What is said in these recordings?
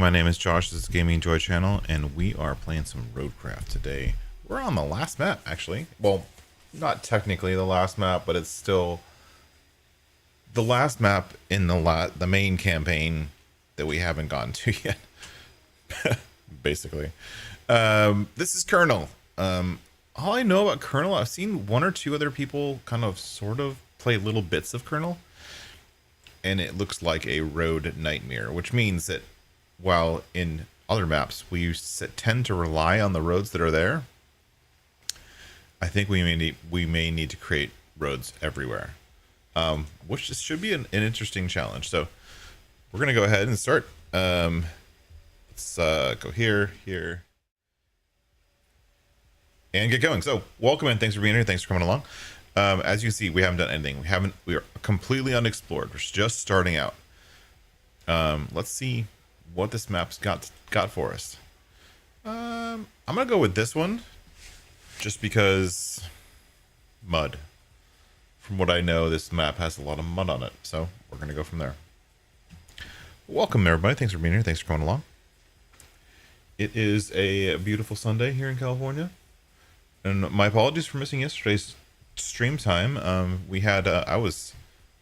my name is Josh. This is Gaming Joy Channel, and we are playing some Roadcraft today. We're on the last map, actually. Well, not technically the last map, but it's still the last map in the main campaign that we haven't gotten to yet. Basically, this is Kernel. All I know about Kernel, I've seen one or two other people kind of sort of play little bits of Kernel, and it looks like a road nightmare, which means that while in other maps we tend to rely on the roads that are there, I think we may need to create roads everywhere, which should be an interesting challenge. So we're gonna go ahead and start. Let's go here, and get going. So welcome and thanks for being here. Thanks for coming along. As you can see, we haven't done anything. We are completely unexplored. We're just starting out. Let's see what this map's got for us. I'm gonna go with this one just because mud. From what I know, this map has a lot of mud on it, so we're gonna go from there. Welcome everybody. Thanks for being here. Thanks for coming along. It is a beautiful Sunday here in California, and my apologies for missing yesterday's stream time. We had I was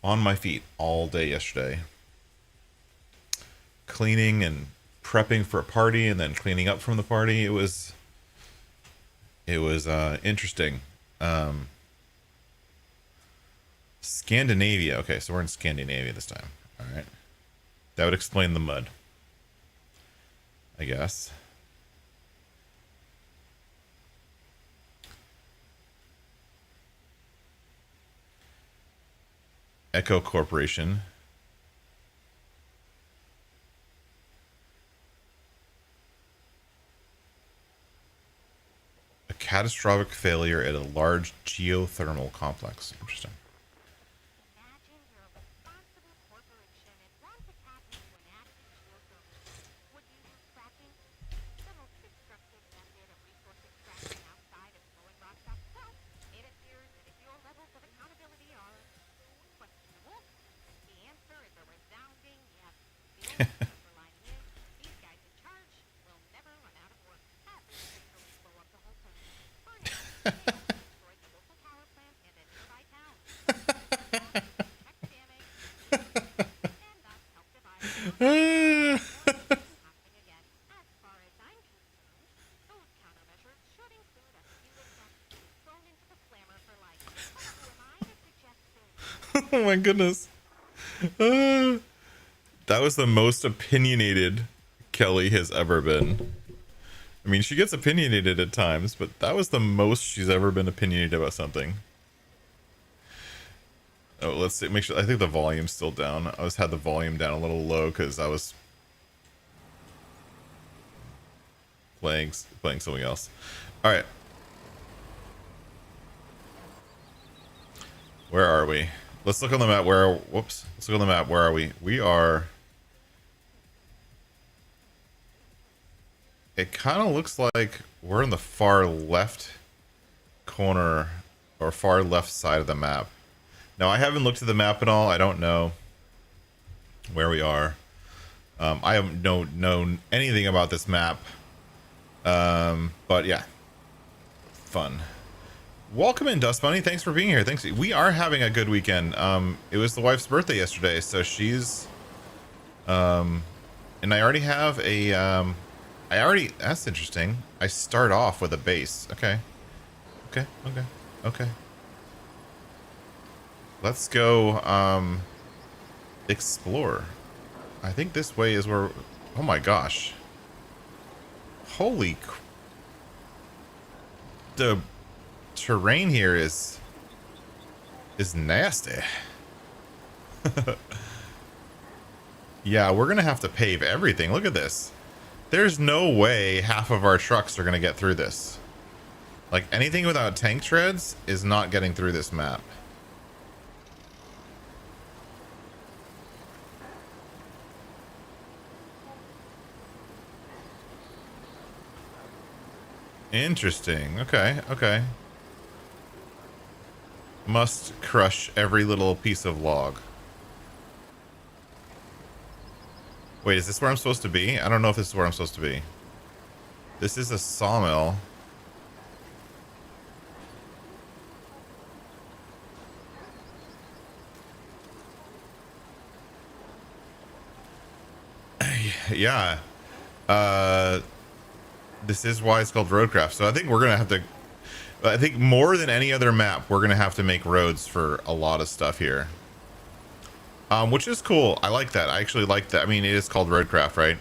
on my feet all day yesterday, cleaning and prepping for a party and then cleaning up from the party. It was interesting. Scandinavia. Okay, so we're in Scandinavia this time. All right, that would explain the mud, I guess. Echo Corporation. A catastrophic failure at a large geothermal complex. Interesting. Oh my goodness. That was the most opinionated Kelly has ever been. I mean, she gets opinionated at times, but that was the most she's ever been opinionated about something. Oh, let's see. Make sure. I think the volume's still down. I had the volume down a little low because I was playing something else. All right. Where are we? Let's look on the map. Whoops. Let's look on the map. Where are we? We are. It kind of looks like we're in the far left corner or far left side of the map. Now, I haven't looked at the map at all. I don't know where we are. I haven't known anything about this map. But yeah, fun. Welcome in, Dust Bunny. Thanks for being here. Thanks. We are having a good weekend. It was the wife's birthday yesterday, so she's and I already have a that's interesting. I start off with a base. Okay. Let's go explore. I think this way is where. Oh my gosh. Holy the terrain here is nasty. Yeah, we're gonna have to pave everything. Look at this. There's no way half of our trucks are gonna get through this. Like, anything without tank treads is not getting through this map. Interesting. Okay. Must crush every little piece of log. Wait, is this where I'm supposed to be? I don't know if this is where I'm supposed to be. This is a sawmill. Yeah. This is why it's called Roadcraft. So I think we're gonna have to. I think more than any other map, we're gonna have to make roads for a lot of stuff here. Which is cool. I like that. I actually like that. I mean, it is called Roadcraft, right?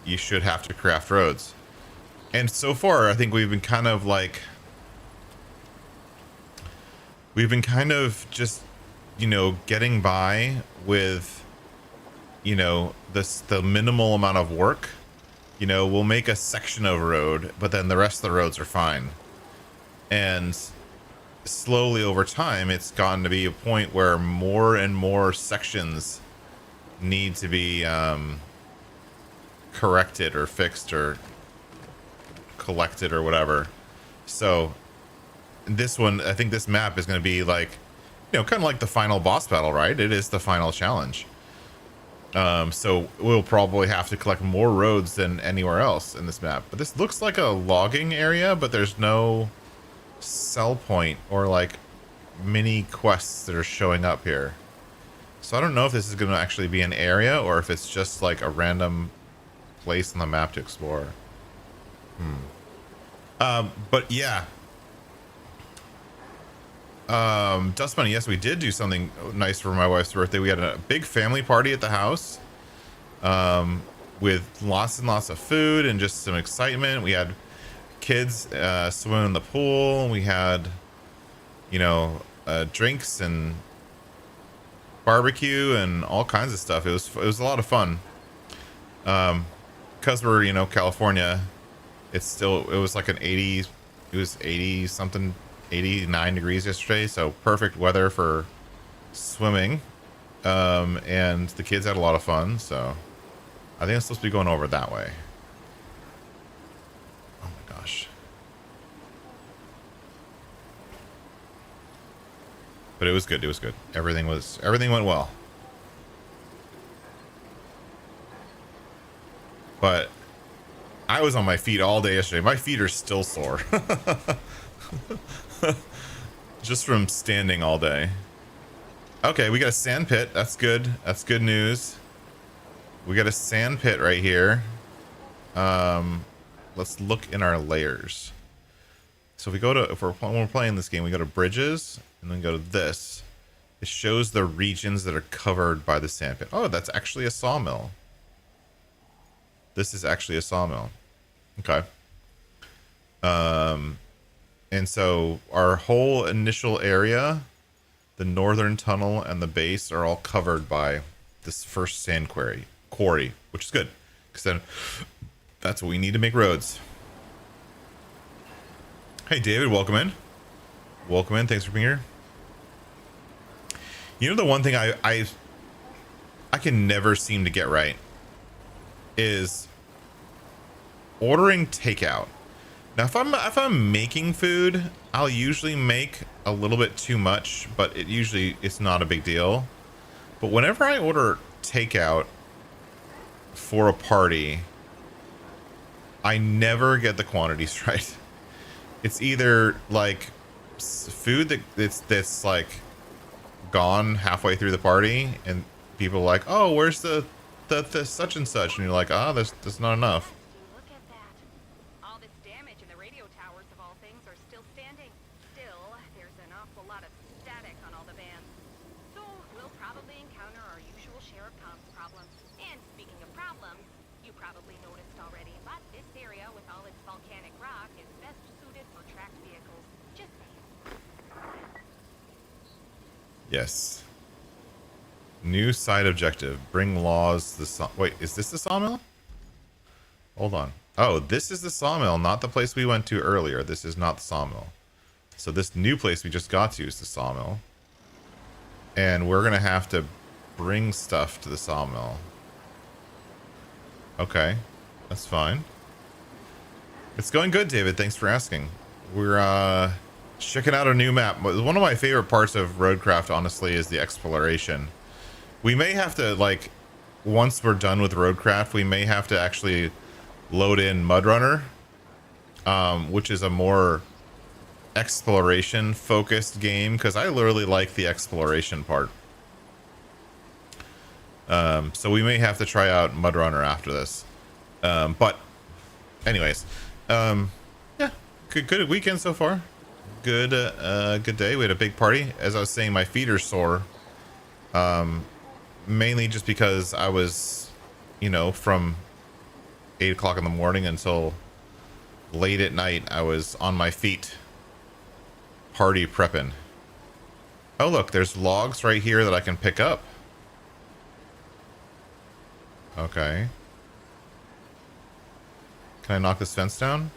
You should have to craft roads. And so far, I think we've been kind of like, just, you know, getting by with, you know, the minimal amount of work. You know, we'll make a section of a road, but then the rest of the roads are fine. And slowly over time, it's gotten to be a point where more and more sections need to be corrected or fixed or collected or whatever. So this one, I think this map is going to be like, you know, kind of like the final boss battle, right? It is the final challenge. So we'll probably have to collect more roads than anywhere else in this map. But this looks like a logging area, but there's no sell point or like mini quests that are showing up here. So I don't know if this is going to actually be an area or if it's just like a random place on the map to explore. But yeah. Dust Bunny, yes, we did do something nice for my wife's birthday. We had a big family party at the house, with lots and lots of food and just some excitement. We had kids swimming in the pool. We had, you know, drinks and barbecue and all kinds of stuff. It was a lot of fun. Because we're, you know, California, it was like an 80, it was 80 something, 89 degrees yesterday, so perfect weather for swimming. And the kids had a lot of fun, so I think I'm supposed to be going over that way. Oh my gosh. But it was good. It was good. Everything went well. But I was on my feet all day yesterday. My feet are still sore. Just from standing all day. Okay, we got a sand pit. That's good. That's good news. We got a sand pit right here. Let's look in our layers. So if we go to, when we're playing this game, we go to bridges and then go to this. It shows the regions that are covered by the sand pit. Oh, that's actually a sawmill. This is actually a sawmill. Okay. And so our whole initial area, the northern tunnel and the base are all covered by this first sand quarry, which is good, because then that's what we need to make roads. Hey David, welcome in. Welcome in. Thanks for being here. You know, the one thing I can never seem to get right is ordering takeout. Now, if I'm making food, I'll usually make a little bit too much, but it's not a big deal. But whenever I order takeout for a party, I never get the quantities right. It's either like food that's like gone halfway through the party, and people are like, "Oh, where's the such and such?" And you're like, "Ah, there's not enough." Yes. New side objective. Bring laws wait, is this the sawmill? Hold on. Oh, this is the sawmill, not the place we went to earlier. This is not the sawmill. So this new place we just got to is the sawmill. And we're going to have to bring stuff to the sawmill. Okay. That's fine. It's going good, David. Thanks for asking. We're, checking out a new map. One of my favorite parts of Roadcraft, honestly, is the exploration. We may have to, like, once we're done with Roadcraft, we may have to actually load in Mudrunner, which is a more exploration focused game, because I literally like the exploration part. So we may have to try out Mudrunner after this. But anyways, yeah, good weekend so far. Good day. We had a big party. As I was saying, my feet are sore. Mainly just because I was, from 8 o'clock in the morning until late at night, I was on my feet party prepping. Oh, look, there's logs right here that I can pick up. Okay. Can I knock this fence down?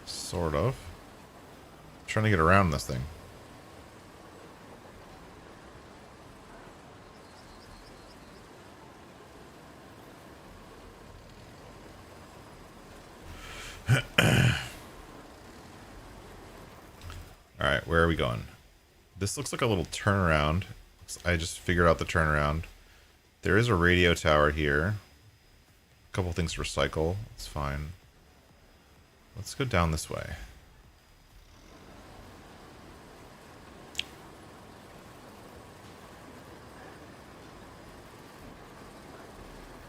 Sort of. I'm trying to get around this thing. Alright, where are we going? This looks like a little turnaround. I just figured out the turnaround. There is a radio tower here. A couple things to recycle. It's fine. Let's go down this way.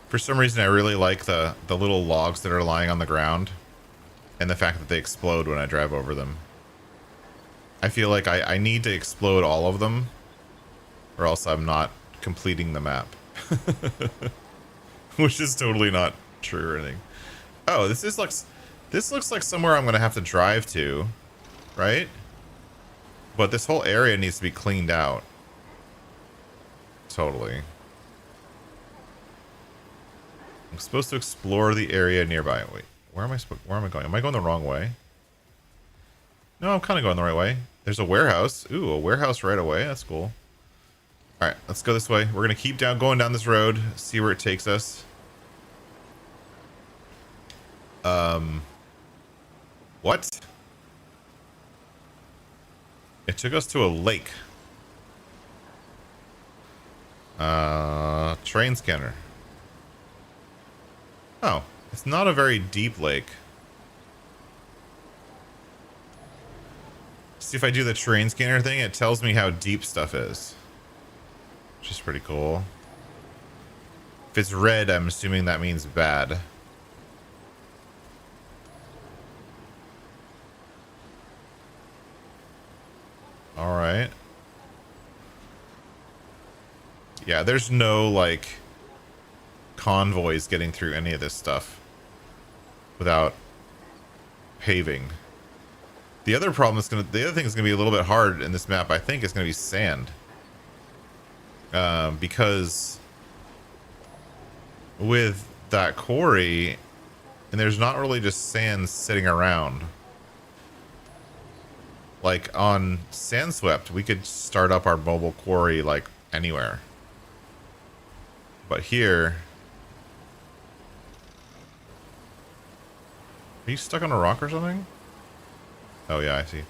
For some reason, I really like the little logs that are lying on the ground, and the fact that they explode when I drive over them. I feel like I need to explode all of them, or else I'm not completing the map. Which is totally not true or anything. Oh, this looks like somewhere I'm gonna have to drive to, right? But this whole area needs to be cleaned out. Totally. I'm supposed to explore the area nearby. Wait, where am I going? Am I going the wrong way? No, I'm kind of going the right way. There's a warehouse. Ooh, a warehouse right away. That's cool. All right, let's go this way. We're gonna keep going down this road, see where it takes us. What? It took us to a lake. Train scanner. Oh, it's not a very deep lake. See, if I do the train scanner thing, it tells me how deep stuff is, which is pretty cool. If it's red, I'm assuming that means bad. All right. Yeah, there's no like convoys getting through any of this stuff without paving. The other thing is gonna be a little bit hard in this map, I think, is gonna be sand. Because with that quarry, and there's not really just sand sitting around. Like on Sandswept, we could start up our mobile quarry like anywhere. But here, are you stuck on a rock or something? Oh yeah, I see.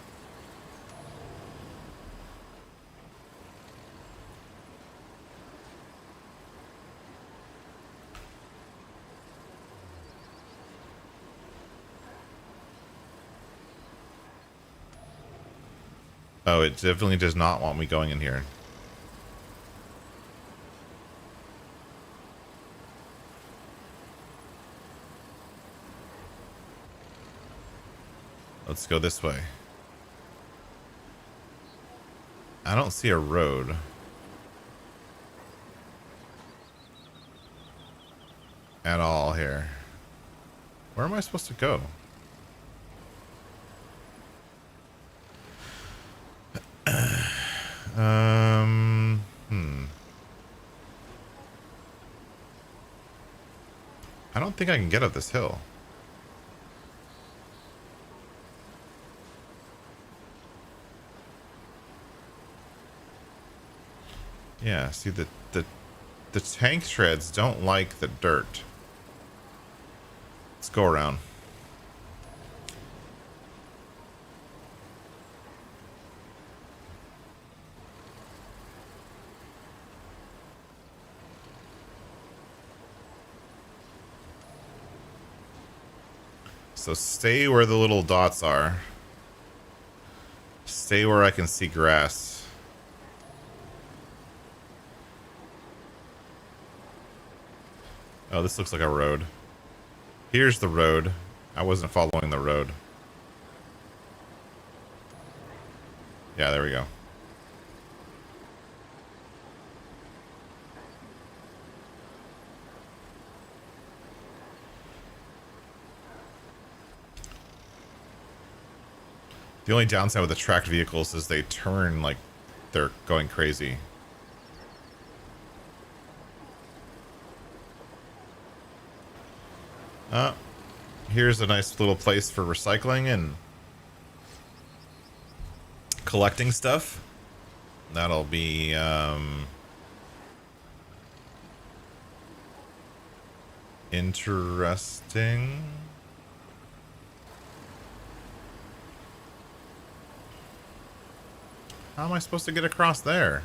Oh, it definitely does not want me going in here. Let's go this way. I don't see a road. At all here. Where am I supposed to go? I don't think I can get up this hill. Yeah, see the tank treads don't like the dirt. Let's go around. So stay where the little dots are. Stay where I can see grass. Oh, this looks like a road. Here's the road. I wasn't following the road. Yeah, there we go. The only downside with the tracked vehicles is they turn like they're going crazy. Here's a nice little place for recycling and collecting stuff. That'll be interesting. How am I supposed to get across there?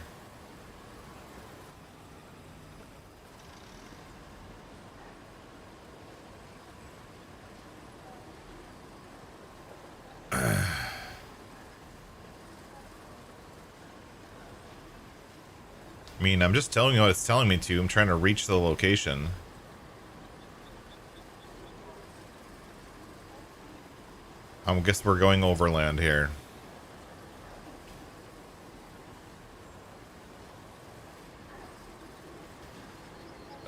I mean, I'm just telling you what it's telling me to. I'm trying to reach the location. I guess we're going overland here.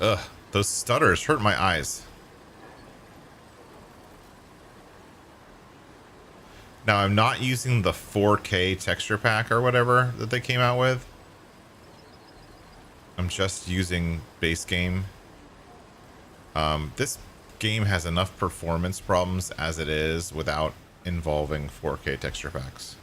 Ugh, those stutters hurt my eyes. Now, I'm not using the 4K texture pack or whatever that they came out with. I'm just using base game. This game has enough performance problems as it is without involving 4K texture packs.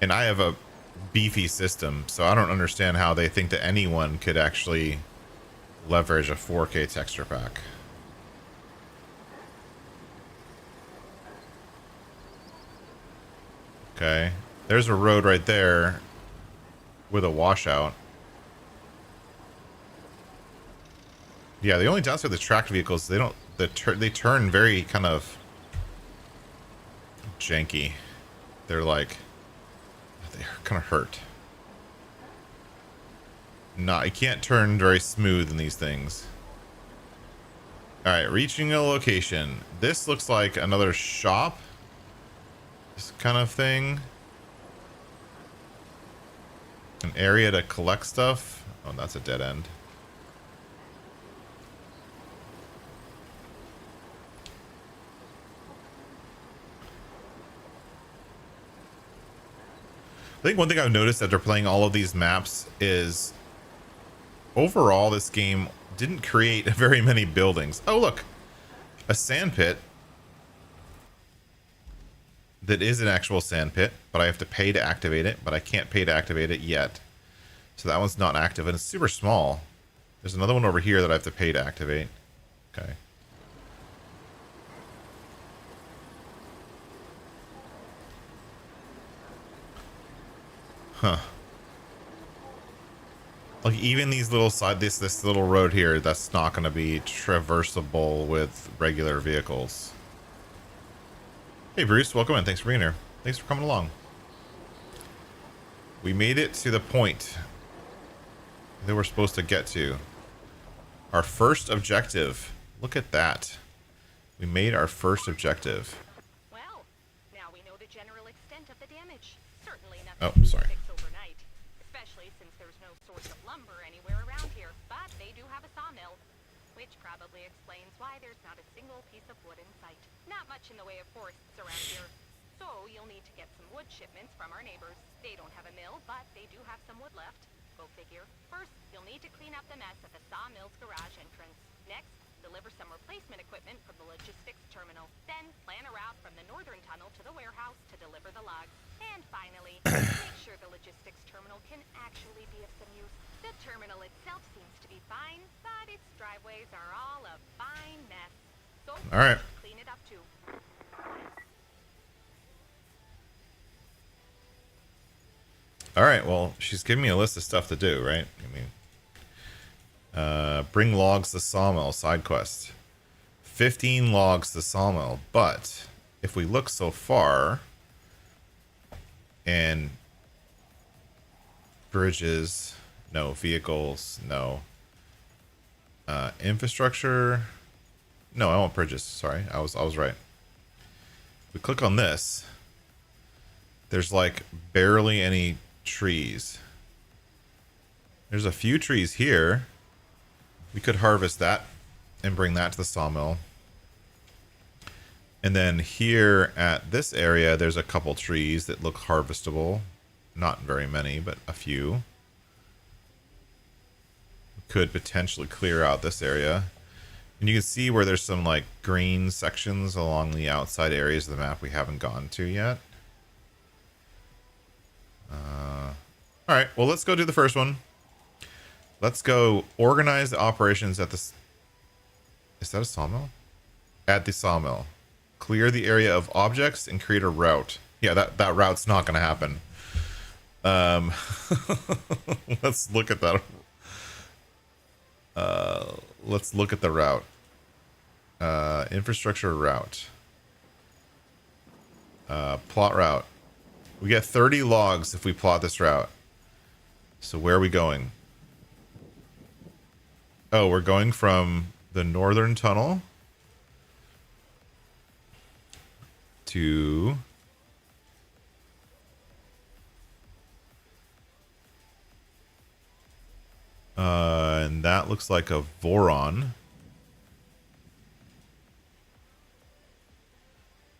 And I have a beefy system, so I don't understand how they think that anyone could actually leverage a 4K texture pack. Okay, there's a road right there with a washout. Yeah, the only downside with the tracked vehicles, they turn very kind of janky. They're like, they kind of hurt. No, you can't turn very smooth in these things. Alright, reaching a location. This looks like another shop. This kind of thing. An area to collect stuff. Oh, that's a dead end. I think one thing I've noticed after playing all of these maps is overall this game didn't create very many buildings. Oh, look, a sand pit that is an actual sand pit, but I have to pay to activate it, but I can't pay to activate it yet. So that one's not active, and it's super small. There's another one over here that I have to pay to activate. Okay. Huh. Like even these little this little road here, that's not going to be traversable with regular vehicles. Hey Bruce, welcome in. Thanks for being here. Thanks for coming along. We made it to the point that we're supposed to get to. Our first objective. Look at that. We made our first objective. Well, now we know the general extent of the damage. Certainly nothing Oh, to sorry. fix overnight, especially since there's no source of lumber anywhere around here. But they do have a sawmill, which probably explains why there's not a single piece of wood in sight. Not much in the way of forests around here. So you'll need to get some wood shipments from our neighbors. They don't have a mill, but they do have some wood left. Go figure. First, you'll need to clean up the mess at the sawmill's garage entrance. Next, deliver some replacement equipment from the logistics terminal. Then, plan a route from the northern tunnel to the warehouse to deliver the logs. And finally, make sure the logistics terminal can actually be of some use. The terminal itself seems to be fine, but its driveways are all a fine mess. So, All right. clean it up too. All right, well, she's giving me a list of stuff to do, right? Bring logs to sawmill, side quest. 15 logs to sawmill, but if we look so far, and bridges, no. Vehicles, no. Infrastructure, no. I want bridges. Sorry, I was right. We click on this. There's like barely any trees. There's a few trees here. We could harvest that and bring that to the sawmill. And then here at this area, there's a couple trees that look harvestable. Not very many, but a few. Could potentially clear out this area. And you can see where there's some like green sections along the outside areas of the map we haven't gotten to yet. All right, well, let's go do the first one. Let's go organize the operations at the... Is that a sawmill? At the sawmill. Clear the area of objects and create a route. Yeah, that route's not going to happen. Let's look at that. Let's look at the route. Infrastructure route. Plot route. We get 30 logs if we plot this route. So where are we going? Oh, we're going from the northern tunnel to and that looks like a Voron.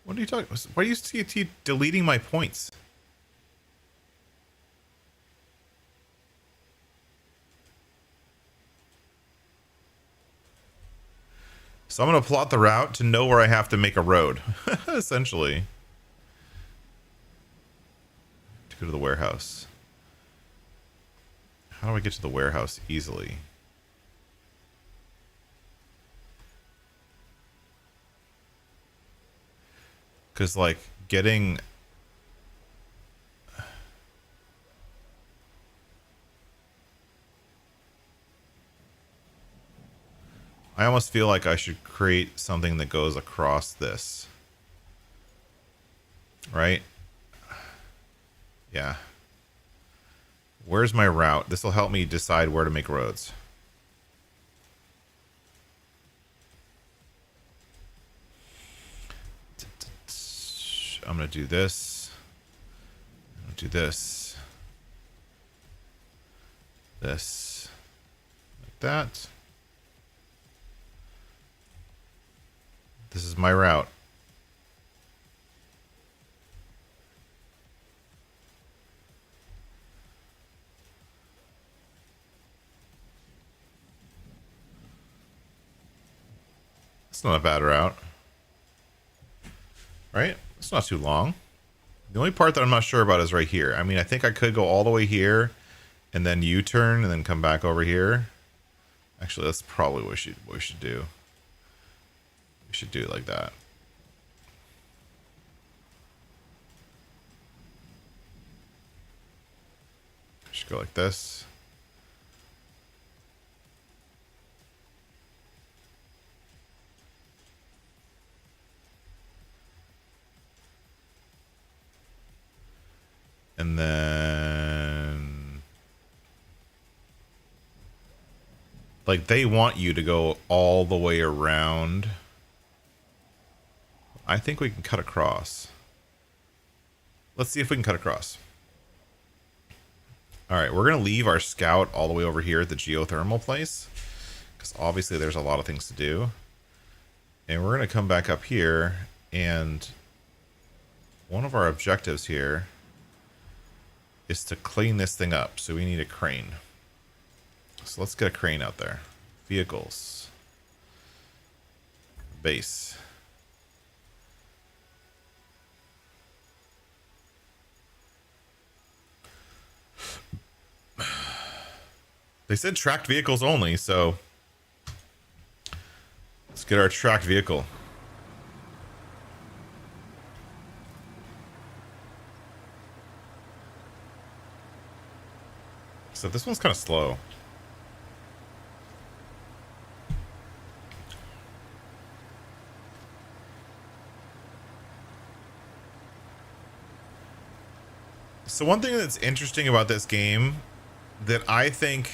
What are you talking? Why are you keep deleting my points? So I'm going to plot the route to know where I have to make a road, essentially. To go to the warehouse. How do I get to the warehouse easily? Because, like, getting... I almost feel like I should create something that goes across this. Right? Yeah. Where's my route? This will help me decide where to make roads. I'm going to do this. I'm going to do this. This. Like that. This is my route. It's not a bad route. Right? It's not too long. The only part that I'm not sure about is right here. I mean, I think I could go all the way here and then U-turn and then come back over here. Actually, that's probably what we should do. We should do it like that. Should go like this. And then, like, they want you to go all the way around. I think we can cut across. Let's see if we can cut across. All right, we're going to leave our scout all the way over here at the geothermal place, because obviously there's a lot of things to do. And we're going to come back up here, and one of our objectives here is to clean this thing up. So we need a crane. So let's get a crane out there. Vehicles. Base. They said tracked vehicles only, so let's get our tracked vehicle. So this one's kind of slow. So one thing that's interesting about this game that I think,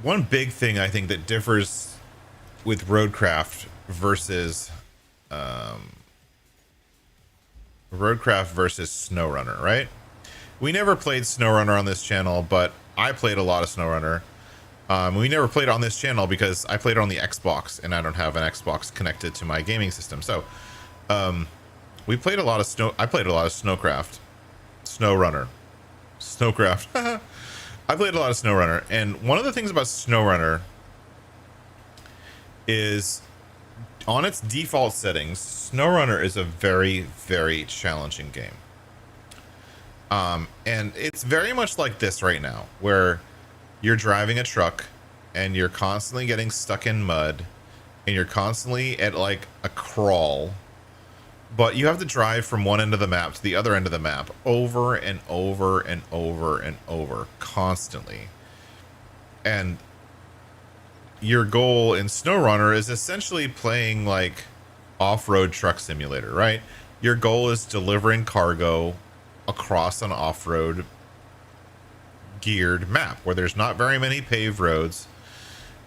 one big thing I think that differs with Roadcraft versus Snowrunner, right? We never played Snowrunner on this channel, but I played a lot of Snowrunner. We never played it on this channel because I played it on the Xbox, and I don't have an Xbox connected to my gaming system. So, we played a lot of I played a lot of Snowcraft, Snowrunner, Snowcraft. I played a lot of Snowrunner, and one of the things about Snowrunner is, on its default settings, Snowrunner is a very, very challenging game. And it's very much like this right now, where you're driving a truck and you're constantly getting stuck in mud and you're constantly at like a crawl, but you have to drive from one end of the map to the other end of the map over and over and over and over constantly. And your goal in Snowrunner is essentially playing like off-road truck simulator, right? Your goal is delivering cargo across an off-road geared map where there's not very many paved roads.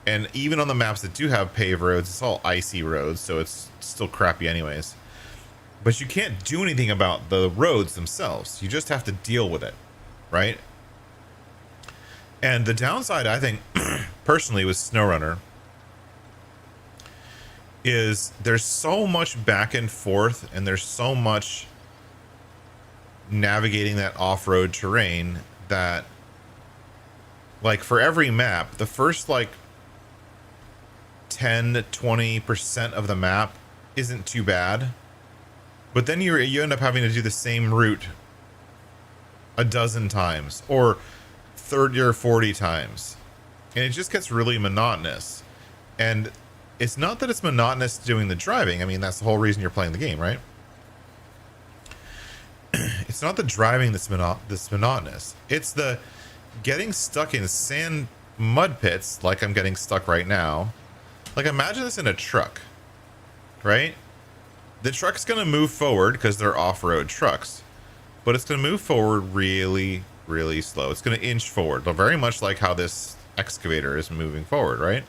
And even on the maps that do have paved roads, it's all icy roads, so it's still crappy anyways. But you can't do anything about the roads themselves. You just have to deal with it, right? And the downside, I think, personally, with Snowrunner is there's so much back and forth, and there's so much navigating that off-road terrain that, like, for every map, the first like 10 to 20% of the map isn't too bad, but then you end up having to do the same route a dozen times or 30 or 40 times, and it just gets really monotonous. And it's not that it's monotonous doing the driving. I mean, that's the whole reason you're playing the game, right? It's not the driving that's monotonous. It's the getting stuck in sand mud pits like I'm getting stuck right now. Like, imagine this in a truck, right? The truck's going to move forward because they're off-road trucks, but it's going to move forward really, really slow. It's going to inch forward, but very much like how this excavator is moving forward, right?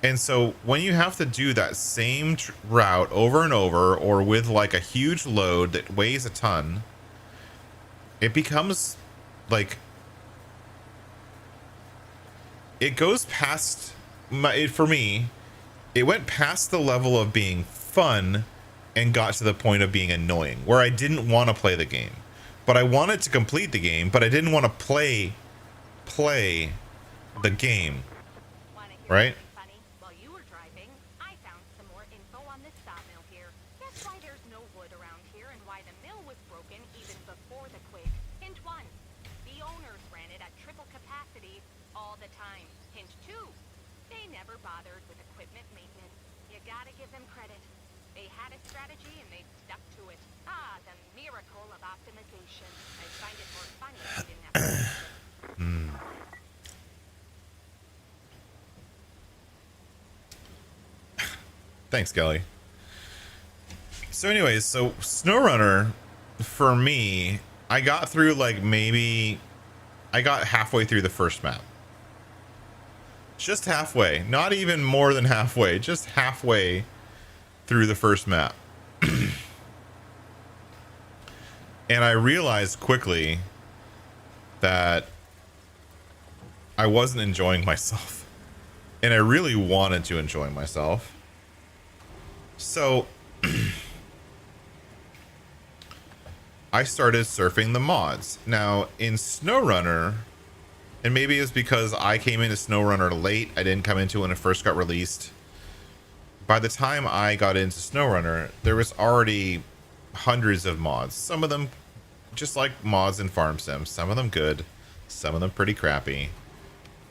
And so when you have to do that same route over and over, or with like a huge load that weighs a ton, it becomes like, it goes past for me, it went past the level of being fun and got to the point of being annoying, where I didn't want to play the game, but I wanted to complete the game, but I didn't want to play the game, right? While you were driving, I found some more info on this sawmill here. That's why there's no wood around here and why the mill was broken even before the quake. Hint 1, the owners ran it at triple capacity all the time. Hint 2, they never bothered with equipment maintenance. You gotta give them credit. They had a strategy and they stuck to it. Ah, the miracle of optimization. I find it more funny if you didn't have to. Thanks, Kelly. So anyways, so Snowrunner, for me, I got through like I got halfway through the first map. Just halfway, not even more than halfway, just halfway through the first map. And I realized quickly that I wasn't enjoying myself. And I really wanted to enjoy myself. So I started surfing the mods. Now in Snowrunner, and maybe it's because I came into Snowrunner late, I didn't come into it when it first got released. By the time I got into Snowrunner, there was already hundreds of mods. Some of them just like mods in Farm Sim, some of them good, some of them pretty crappy,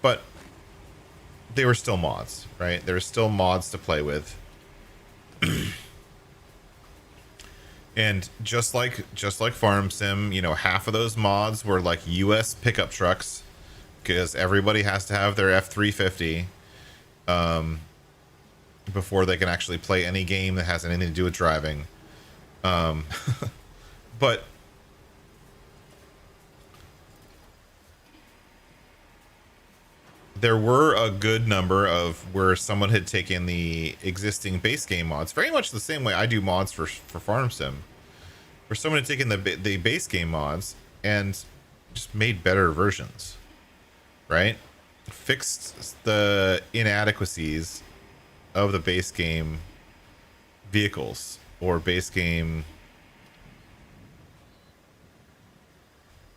but they were still mods, right? There were still mods to play with. And just like Farm Sim, you know, half of those mods were like US pickup trucks because everybody has to have their F-350 before they can actually play any game that has anything to do with driving. But there were a good number of where someone had taken the existing base game mods, very much the same way I do mods for Farm Sim, where someone had taken the base game mods and just made better versions, right? Fixed the inadequacies of the base game vehicles or base game.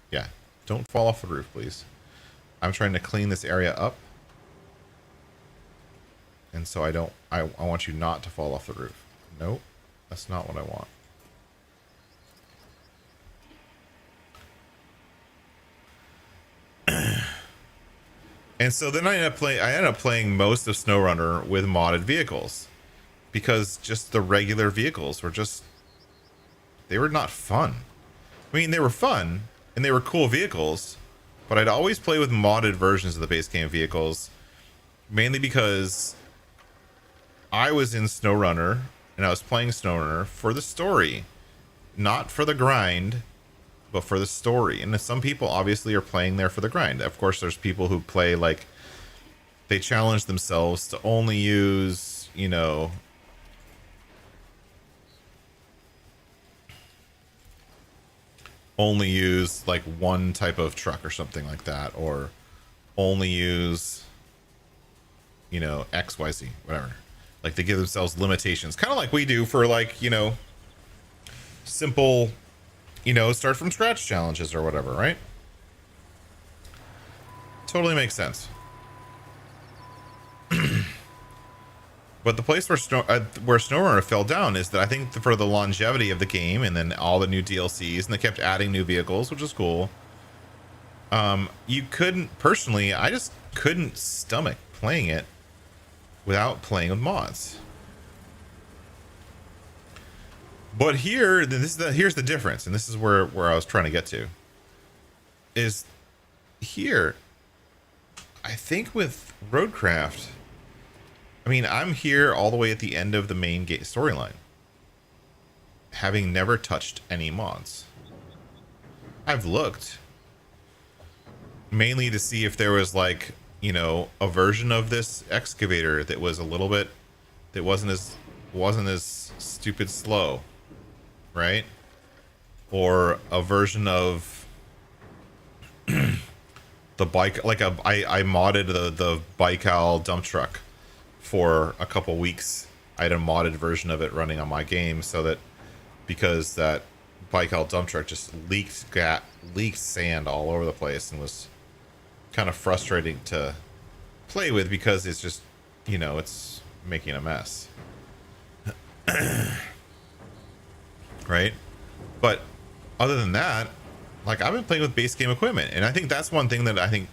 Yeah, don't fall off the roof, please. I'm trying to clean this area up. And so I want you not to fall off the roof. Nope, that's not what I want. And so then I ended up playing most of Snowrunner with modded vehicles. Because just the regular vehicles were they were not fun. I mean, they were fun, and they were cool vehicles, but I'd always play with modded versions of the base game vehicles, mainly because I was in Snowrunner, and I was playing Snowrunner for the story, not for the grind, but for the story. And some people obviously are playing there for the grind. Of course, there's people who play like they challenge themselves to only use, you know, only use like one type of truck or something like that, or only use, you know, XYZ, whatever. Like they give themselves limitations, kind of like we do for like, you know, simple, you know, start from scratch challenges or whatever, right? Totally makes sense. But the place where Snowrunner fell down is that I think for the longevity of the game and then all the new DLCs, and they kept adding new vehicles, which is cool. You couldn't, personally, I just couldn't stomach playing it without playing with mods. But here, here's the difference, and this is where I was trying to get to. Is here, I think with Roadcraft, I mean, I'm here all the way at the end of the main game storyline, having never touched any mods. I've looked mainly to see if there was like, you know, a version of this excavator that was a little bit, that wasn't as stupid slow, right? Or a version of the bike, like I modded the Baikal dump truck for a couple weeks. I had a modded version of it running on my game, so that because that Baikal dump truck just leaked sand all over the place and was kind of frustrating to play with because it's just, you know, it's making a mess. Right? But other than that, like, I've been playing with base game equipment, and I think that's one thing that I think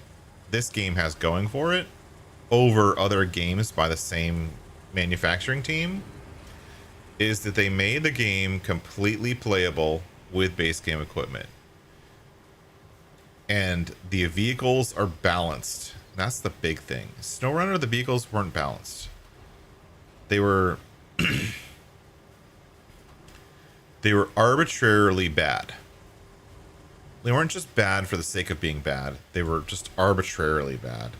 this game has going for it over other games by the same manufacturing team, is that they made the game completely playable with base game equipment. And the vehicles are balanced. That's the big thing. Snowrunner, the vehicles weren't balanced. They were they were arbitrarily bad. They weren't just bad for the sake of being bad. They were just arbitrarily bad.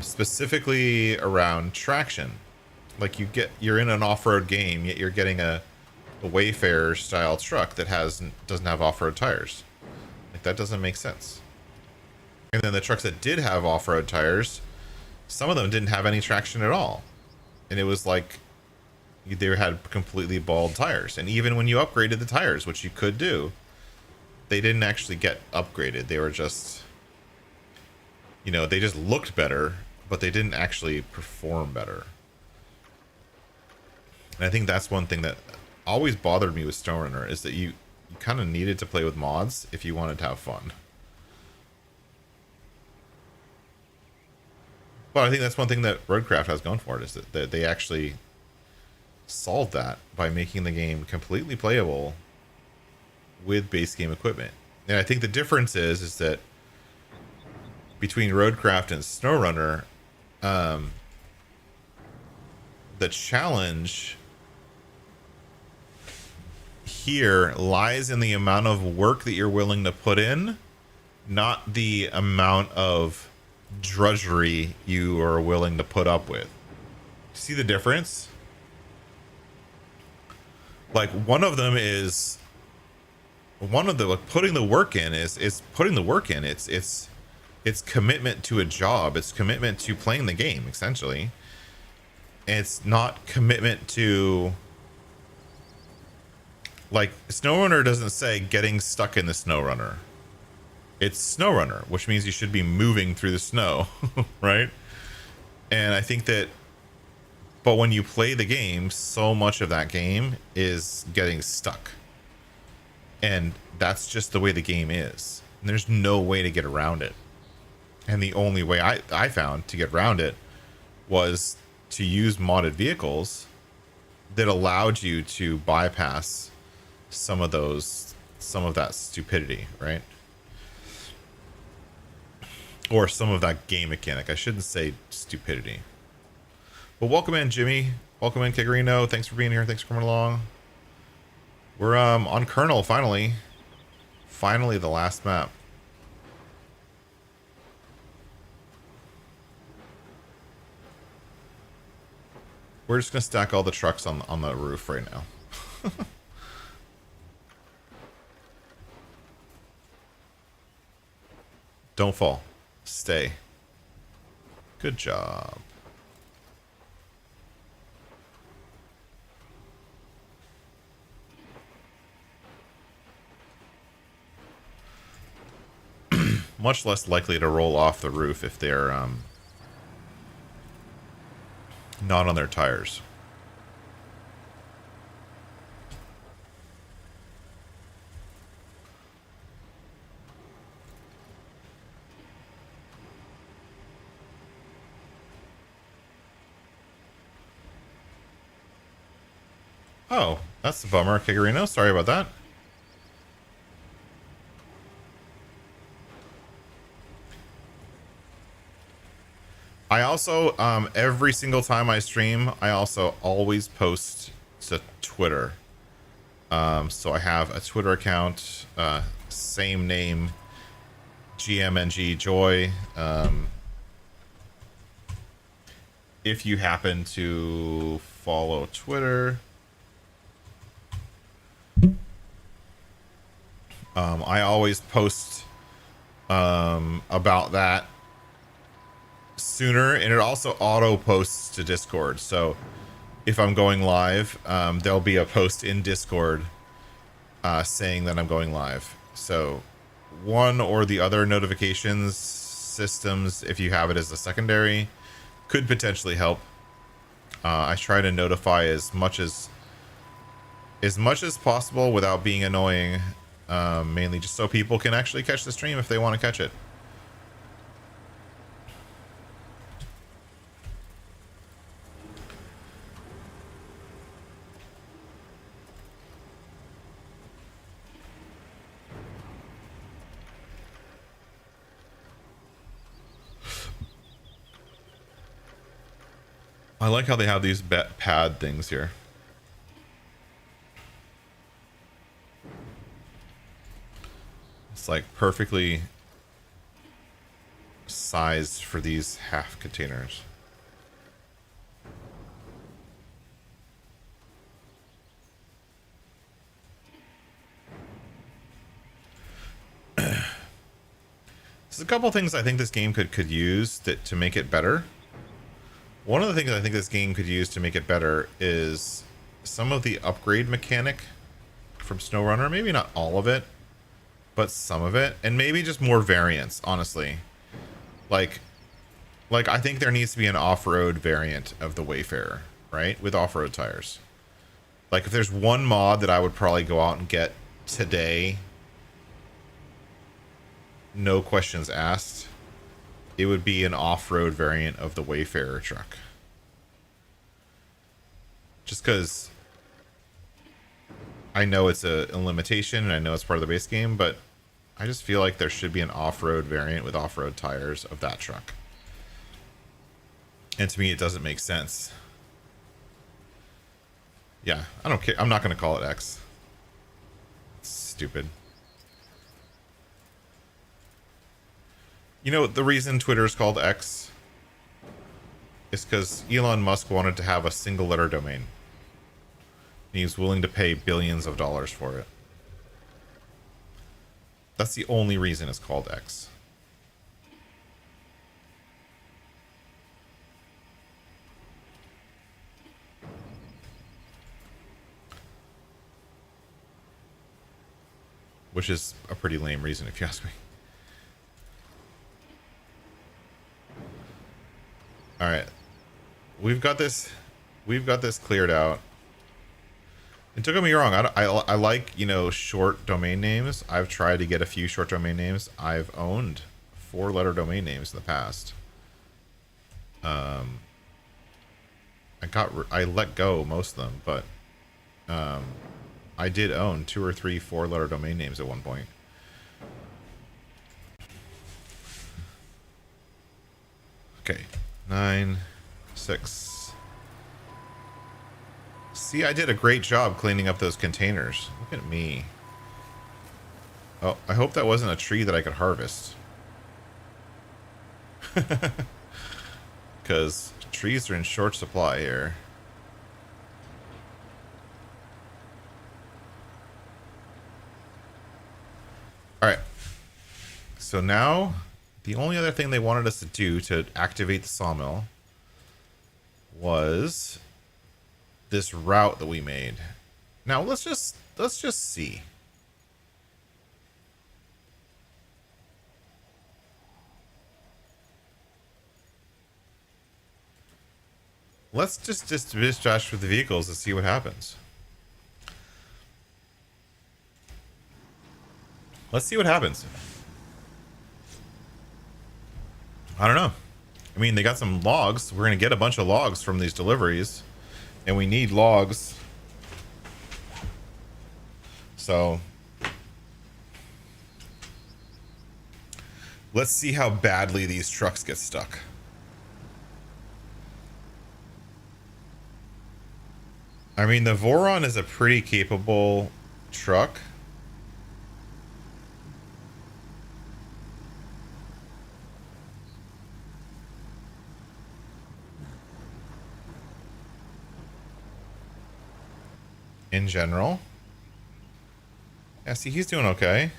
Specifically around traction. Like you're in an off-road game, yet you're getting a Wayfarer style truck that doesn't have off-road tires. Like, that doesn't make sense. And then the trucks that did have off-road tires, some of them didn't have any traction at all. And it was like they had completely bald tires. And even when you upgraded the tires, which you could do, they didn't actually get upgraded. They were just, you know, they just looked better, but they didn't actually perform better. And I think that's one thing that always bothered me with Snowrunner, is that you kind of needed to play with mods if you wanted to have fun. But I think that's one thing that Roadcraft has going for it, is that they actually solve that by making the game completely playable with base game equipment. And I think the difference is that between Roadcraft and Snowrunner, the challenge here lies in the amount of work that you're willing to put in, not the amount of drudgery you are willing to put up with. See the difference? Like one of them is like putting the work in is putting the work in. It's commitment to a job. It's commitment to playing the game, essentially. It's not commitment to, like, Snowrunner doesn't say getting stuck in the Snowrunner. It's Snowrunner, which means you should be moving through the snow, right? And I think that, but when you play the game, so much of that game is getting stuck. And that's just the way the game is. And there's no way to get around it. And the only way I found to get around it was to use modded vehicles that allowed you to bypass some of that stupidity, right? Or some of that game mechanic. I shouldn't say stupidity. But welcome in, Jimmy. Welcome in, Kigarino. Thanks for being here. Thanks for coming along. We're on Kernel finally. Finally, the last map. We're just gonna stack all the trucks on the roof right now. Don't fall. Stay. Good job. Much less likely to roll off the roof if they're not on their tires. Oh, that's a bummer, Kigarino. Sorry about that. I also, every single time I stream, I also always post to Twitter. So I have a Twitter account, same name, GMNG Joy. If you happen to follow Twitter, I always post about that sooner, and it also auto posts to Discord. So if I'm going live, there'll be a post in Discord saying that I'm going live. So one or the other notifications systems, if you have it as a secondary, could potentially help. I try to notify as much as possible without being annoying, mainly just so people can actually catch the stream if they want to catch it. I like how they have these pad things here. It's like perfectly sized for these half containers. There's a couple things I think this game could use to make it better. One of the things I think this game could use to make it better is some of the upgrade mechanic from Snowrunner. Maybe not all of it, but some of it. And maybe just more variants, honestly. Like I think there needs to be an off-road variant of the Wayfarer, right? With off-road tires. Like if there's one mod that I would probably go out and get today, no questions asked, it would be an off-road variant of the Wayfarer truck. just because I know it's a limitation and I know it's part of the base game, but I just feel like there should be an off-road variant with off-road tires of that truck. And to me, it doesn't make sense. Yeah, I don't care. I'm not going to call it X. It's stupid. You know, the reason Twitter is called X is because Elon Musk wanted to have a single letter domain. And he was willing to pay billions of dollars for it. That's the only reason it's called X. Which is a pretty lame reason, if you ask me. All right, we've got this cleared out. And don't get me wrong, I like, you know, short domain names. I've tried to get a few short domain names. I've owned 4-letter domain names in the past. I let go most of them, but I did own 2 or 3 4-letter domain names at one point. Okay, 9, 6. See, I did a great job cleaning up those containers. Look at me. Oh, I hope that wasn't a tree that I could harvest. Because trees are in short supply here. Alright. So now, the only other thing they wanted us to do to activate the sawmill was this route that we made. Now let's just see. Let's just dispatch with the vehicles to see what happens. Let's see what happens. I don't know. I mean, they got some logs. We're going to get a bunch of logs from these deliveries. And we need logs. So let's see how badly these trucks get stuck. I mean, the Voron is a pretty capable truck. In general. Yeah, see, he's doing okay.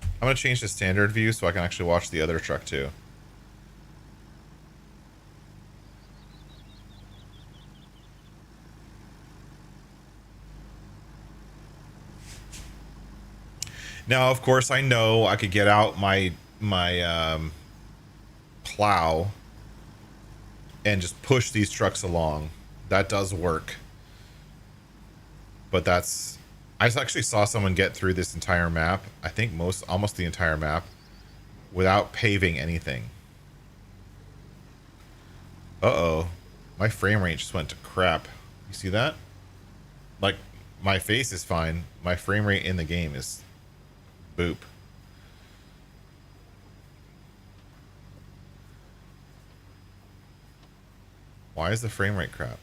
I'm going to change the standard view so I can actually watch the other truck too. Now, of course, I know I could get out my plow and just push these trucks along. That does work. But that's... I actually saw someone get through this entire map, I think almost the entire map, without paving anything. Uh-oh. My frame rate just went to crap. You see that? Like, my face is fine. My frame rate in the game is... boop. Why is the frame rate crap?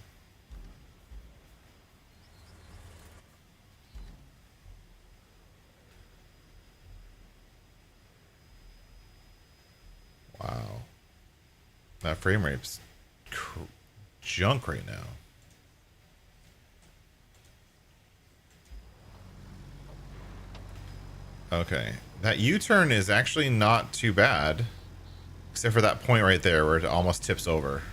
Wow. That frame rate's junk right now. Okay. That U-turn is actually not too bad. Except for that point right there where it almost tips over.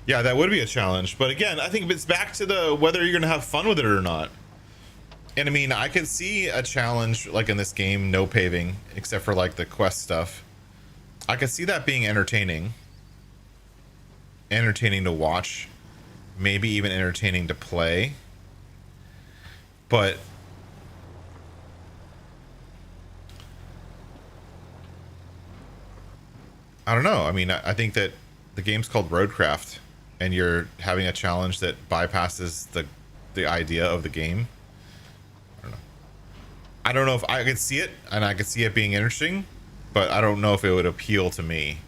Yeah, that would be a challenge. But again, I think it's back to the whether you're going to have fun with it or not. And I mean, I could see a challenge like in this game, no paving, except for like the quest stuff. I could see that being entertaining. Entertaining to watch. Maybe even entertaining to play. But I don't know. I mean, I think that the game's called Roadcraft. and you're having a challenge that bypasses the idea of the game. I don't know. I don't know if I could see it, and I could see it being interesting, but I don't know if it would appeal to me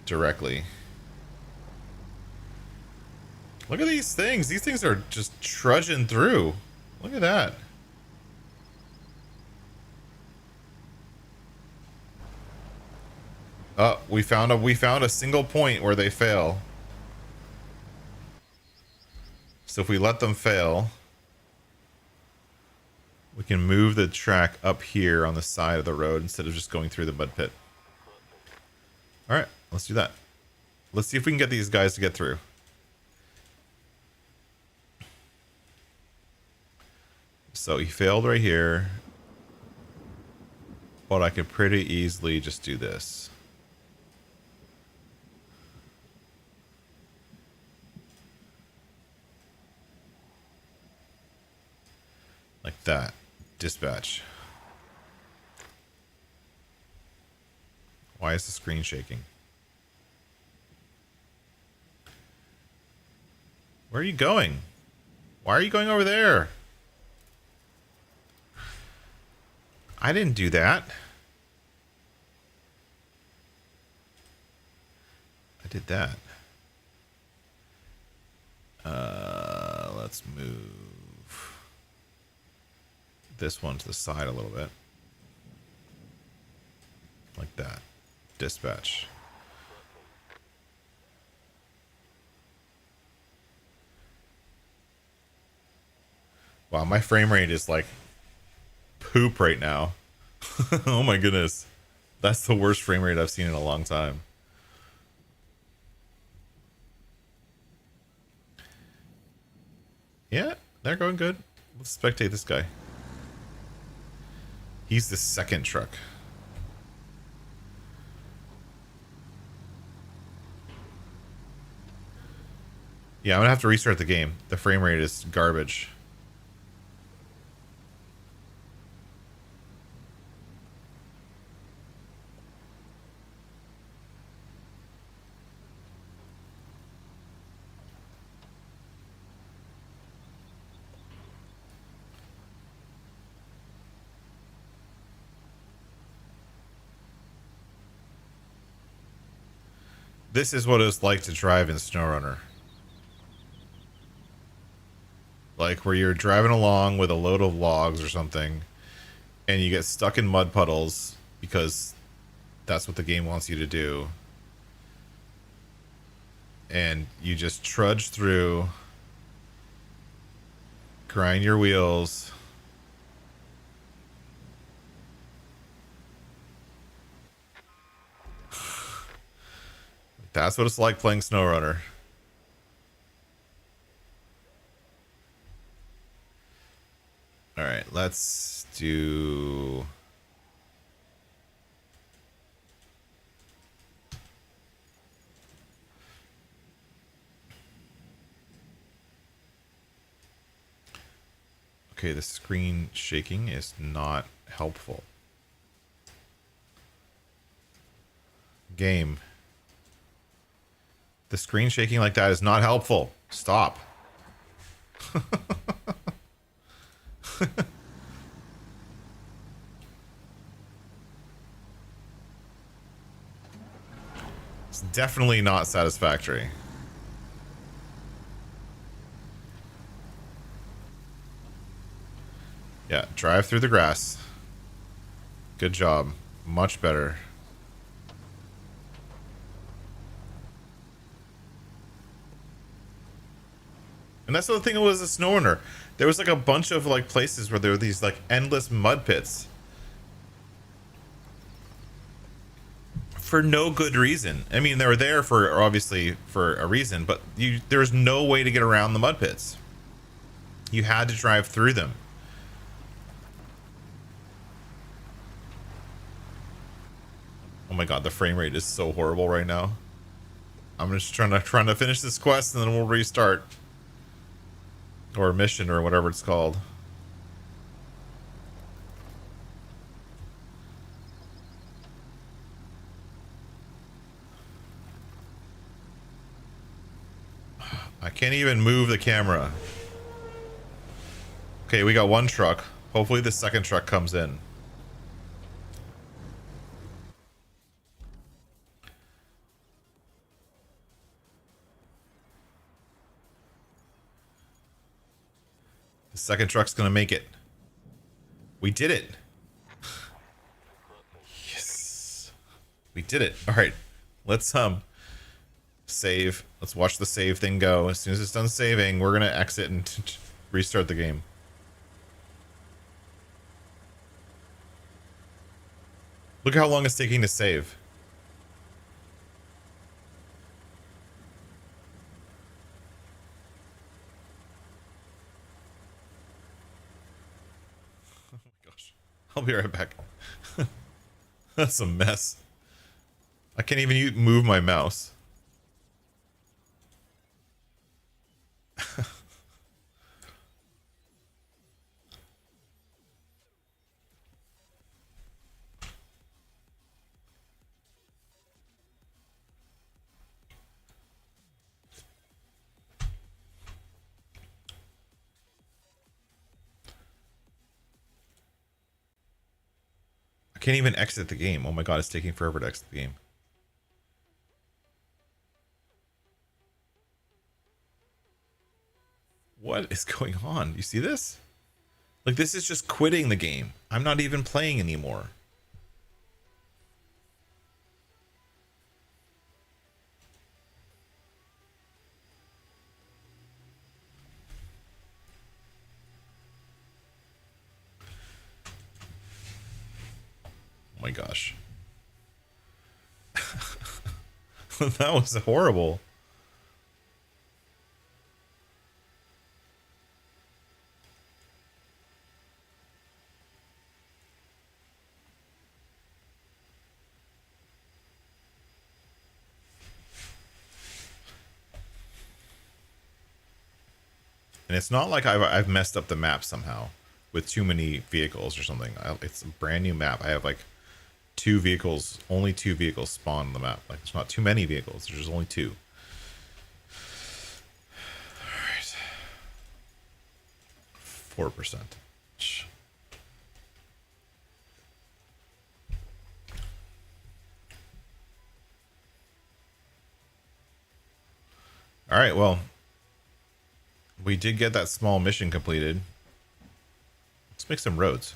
directly. Look at these things. These things are just trudging through. Look at that. Oh, we found a single point where they fail. So if we let them fail, we can move the track up here on the side of the road instead of just going through the mud pit. All right, let's do that. Let's see if we can get these guys to get through. So he failed right here, but I could pretty easily just do this. Like that. Dispatch. Why is the screen shaking? Where are you going? Why are you going over there? I didn't do that. I did that. Let's move this one to the side a little bit. Like that. Dispatch. Wow, my frame rate is like poop right now. Oh my goodness. That's the worst frame rate I've seen in a long time. Yeah, they're going good. Let's spectate this guy. He's the second truck. Yeah, I'm gonna have to restart the game. The frame rate is garbage. This is what it's like to drive in Snowrunner. Like where you're driving along with a load of logs or something, and you get stuck in mud puddles because that's what the game wants you to do. And you just trudge through, grind your wheels. That's what it's like playing Snowrunner. All right, let's do... Okay, the screen shaking is not helpful. Game. The screen shaking like that is not helpful. Stop. It's definitely not satisfactory. Yeah, drive through the grass. Good job. Much better. And that's the thing was a Snowrunner. There was like a bunch of like places where there were these like endless mud pits. For no good reason. I mean, they were there for obviously for a reason, but there's no way to get around the mud pits. You had to drive through them. Oh my god, the frame rate is so horrible right now. I'm just trying to finish this quest and then we'll restart. Or mission or whatever it's called. I can't even move the camera. Okay, we got one truck. Hopefully the second truck comes in. The second truck's gonna make it. We did it. Yes. We did it. Alright. Let's save. Let's watch the save thing go. As soon as it's done saving, we're gonna exit and restart the game. Look how long it's taking to save. Oh my gosh. I'll be right back. That's a mess. I can't even move my mouse. I can't even exit the game. Oh my god, it's taking forever to exit the game. What is going on? You see this? Like, this is just quitting the game. I'm not even playing anymore. Oh my gosh. That was horrible. And it's not like I've messed up the map somehow with too many vehicles or something. It's a brand new map. I have like only two vehicles spawn on the map. Like, it's not too many vehicles. There's only two. All right. 4%. All right, well, we did get that small mission completed. Let's make some roads.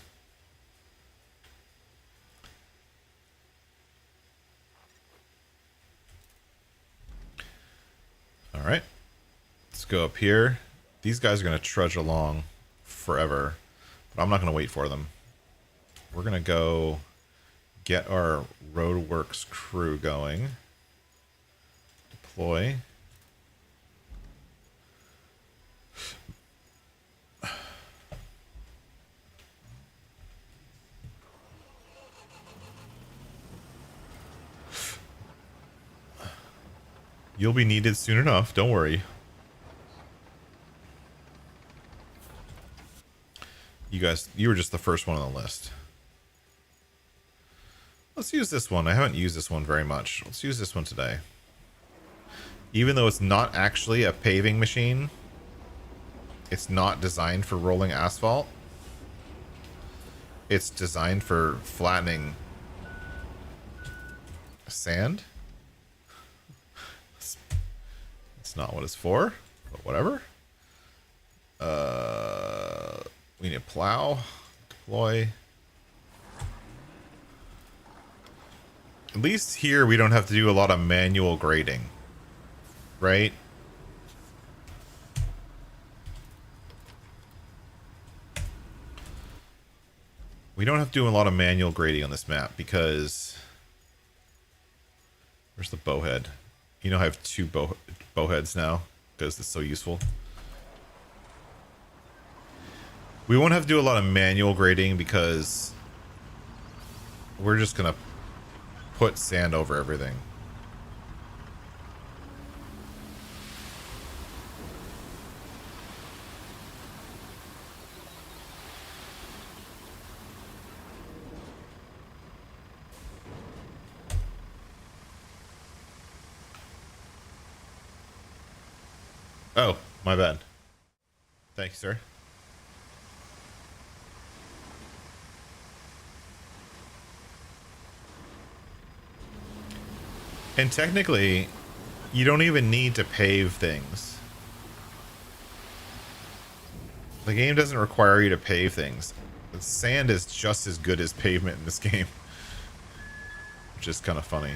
All right, let's go up here. These guys are going to trudge along forever, but I'm not going to wait for them. We're going to go get our roadworks crew going. Deploy. You'll be needed soon enough, don't worry. You guys, you were just the first one on the list. Let's use this one. I haven't used this one very much. Let's use this one today. Even though it's not actually a paving machine, it's not designed for rolling asphalt. It's designed for flattening sand. It's not what it's for, but whatever. We need a plow. Deploy. At least here we don't have to do a lot of manual grading, right? We don't have to do a lot of manual grading on this map because... Where's the bowhead? You know I have two bowheads now because it's so useful. We won't have to do a lot of manual grading because we're just gonna put sand over everything. Oh, my bad. Thank you, sir. And technically, you don't even need to pave things. The game doesn't require you to pave things. The sand is just as good as pavement in this game, which is kind of funny.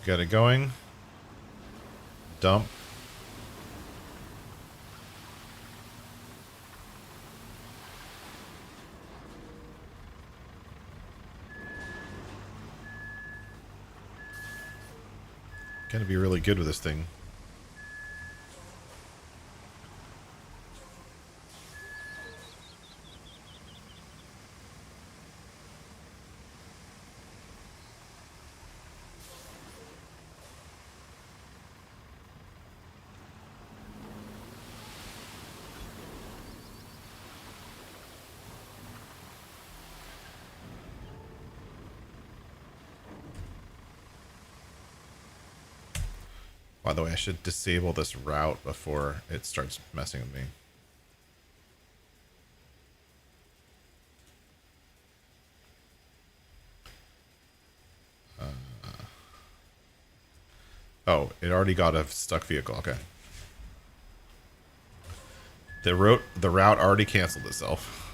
Got it going. Dump. Gonna be really good with this thing. By the way, I should disable this route before it starts messing with me. Oh, it already got a stuck vehicle. Okay. The route already canceled itself.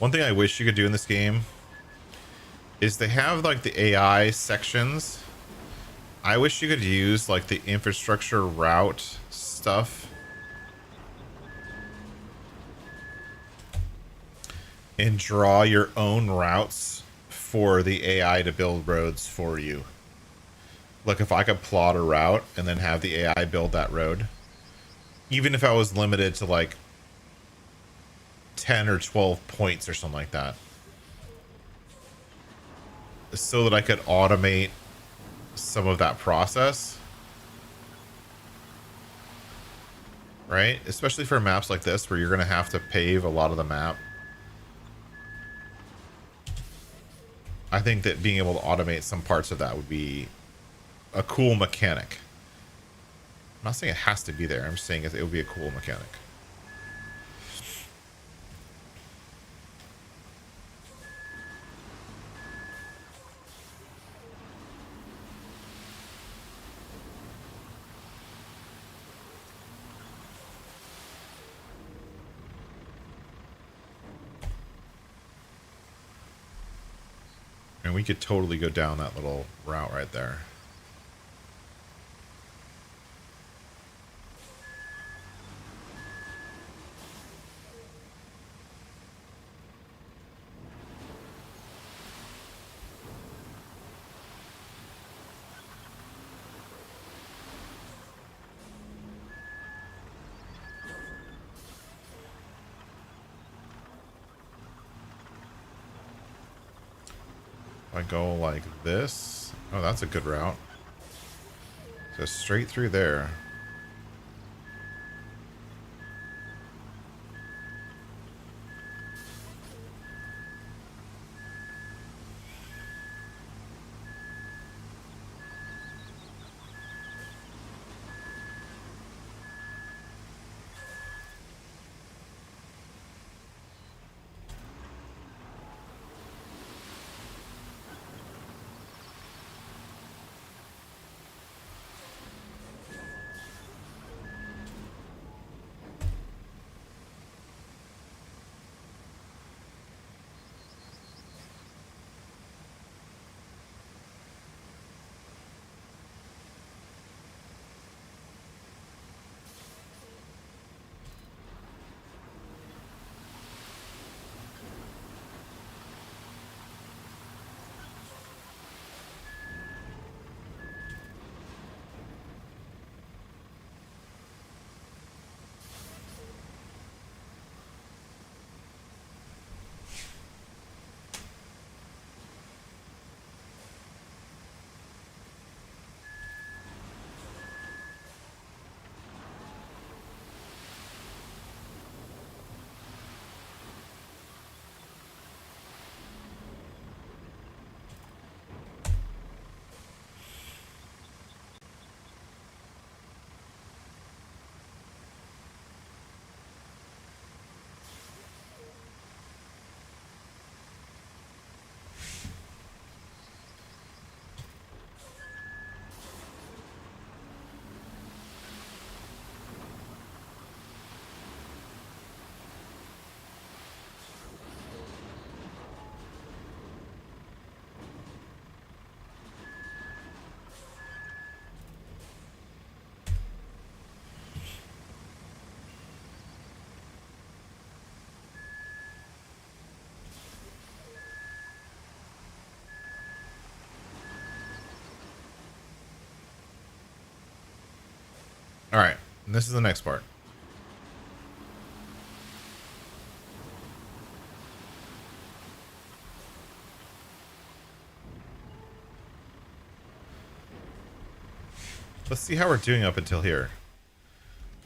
One thing I wish you could do in this game is they have like the AI sections. I wish you could use like the infrastructure route stuff and draw your own routes for the AI to build roads for you. Like if I could plot a route and then have the AI build that road, even if I was limited to like 10 or 12 points or something like that, so that I could automate some of that process, right? Especially for maps like this where you're going to have to pave a lot of the map. I think that being able to automate some parts of that would be a cool mechanic. I'm not saying it has to be there. I'm saying it would be a cool mechanic. And we could totally go down that little route right there. If I go like this, oh, that's a good route. So straight through there. All right, and this is the next part. Let's see how we're doing up until here.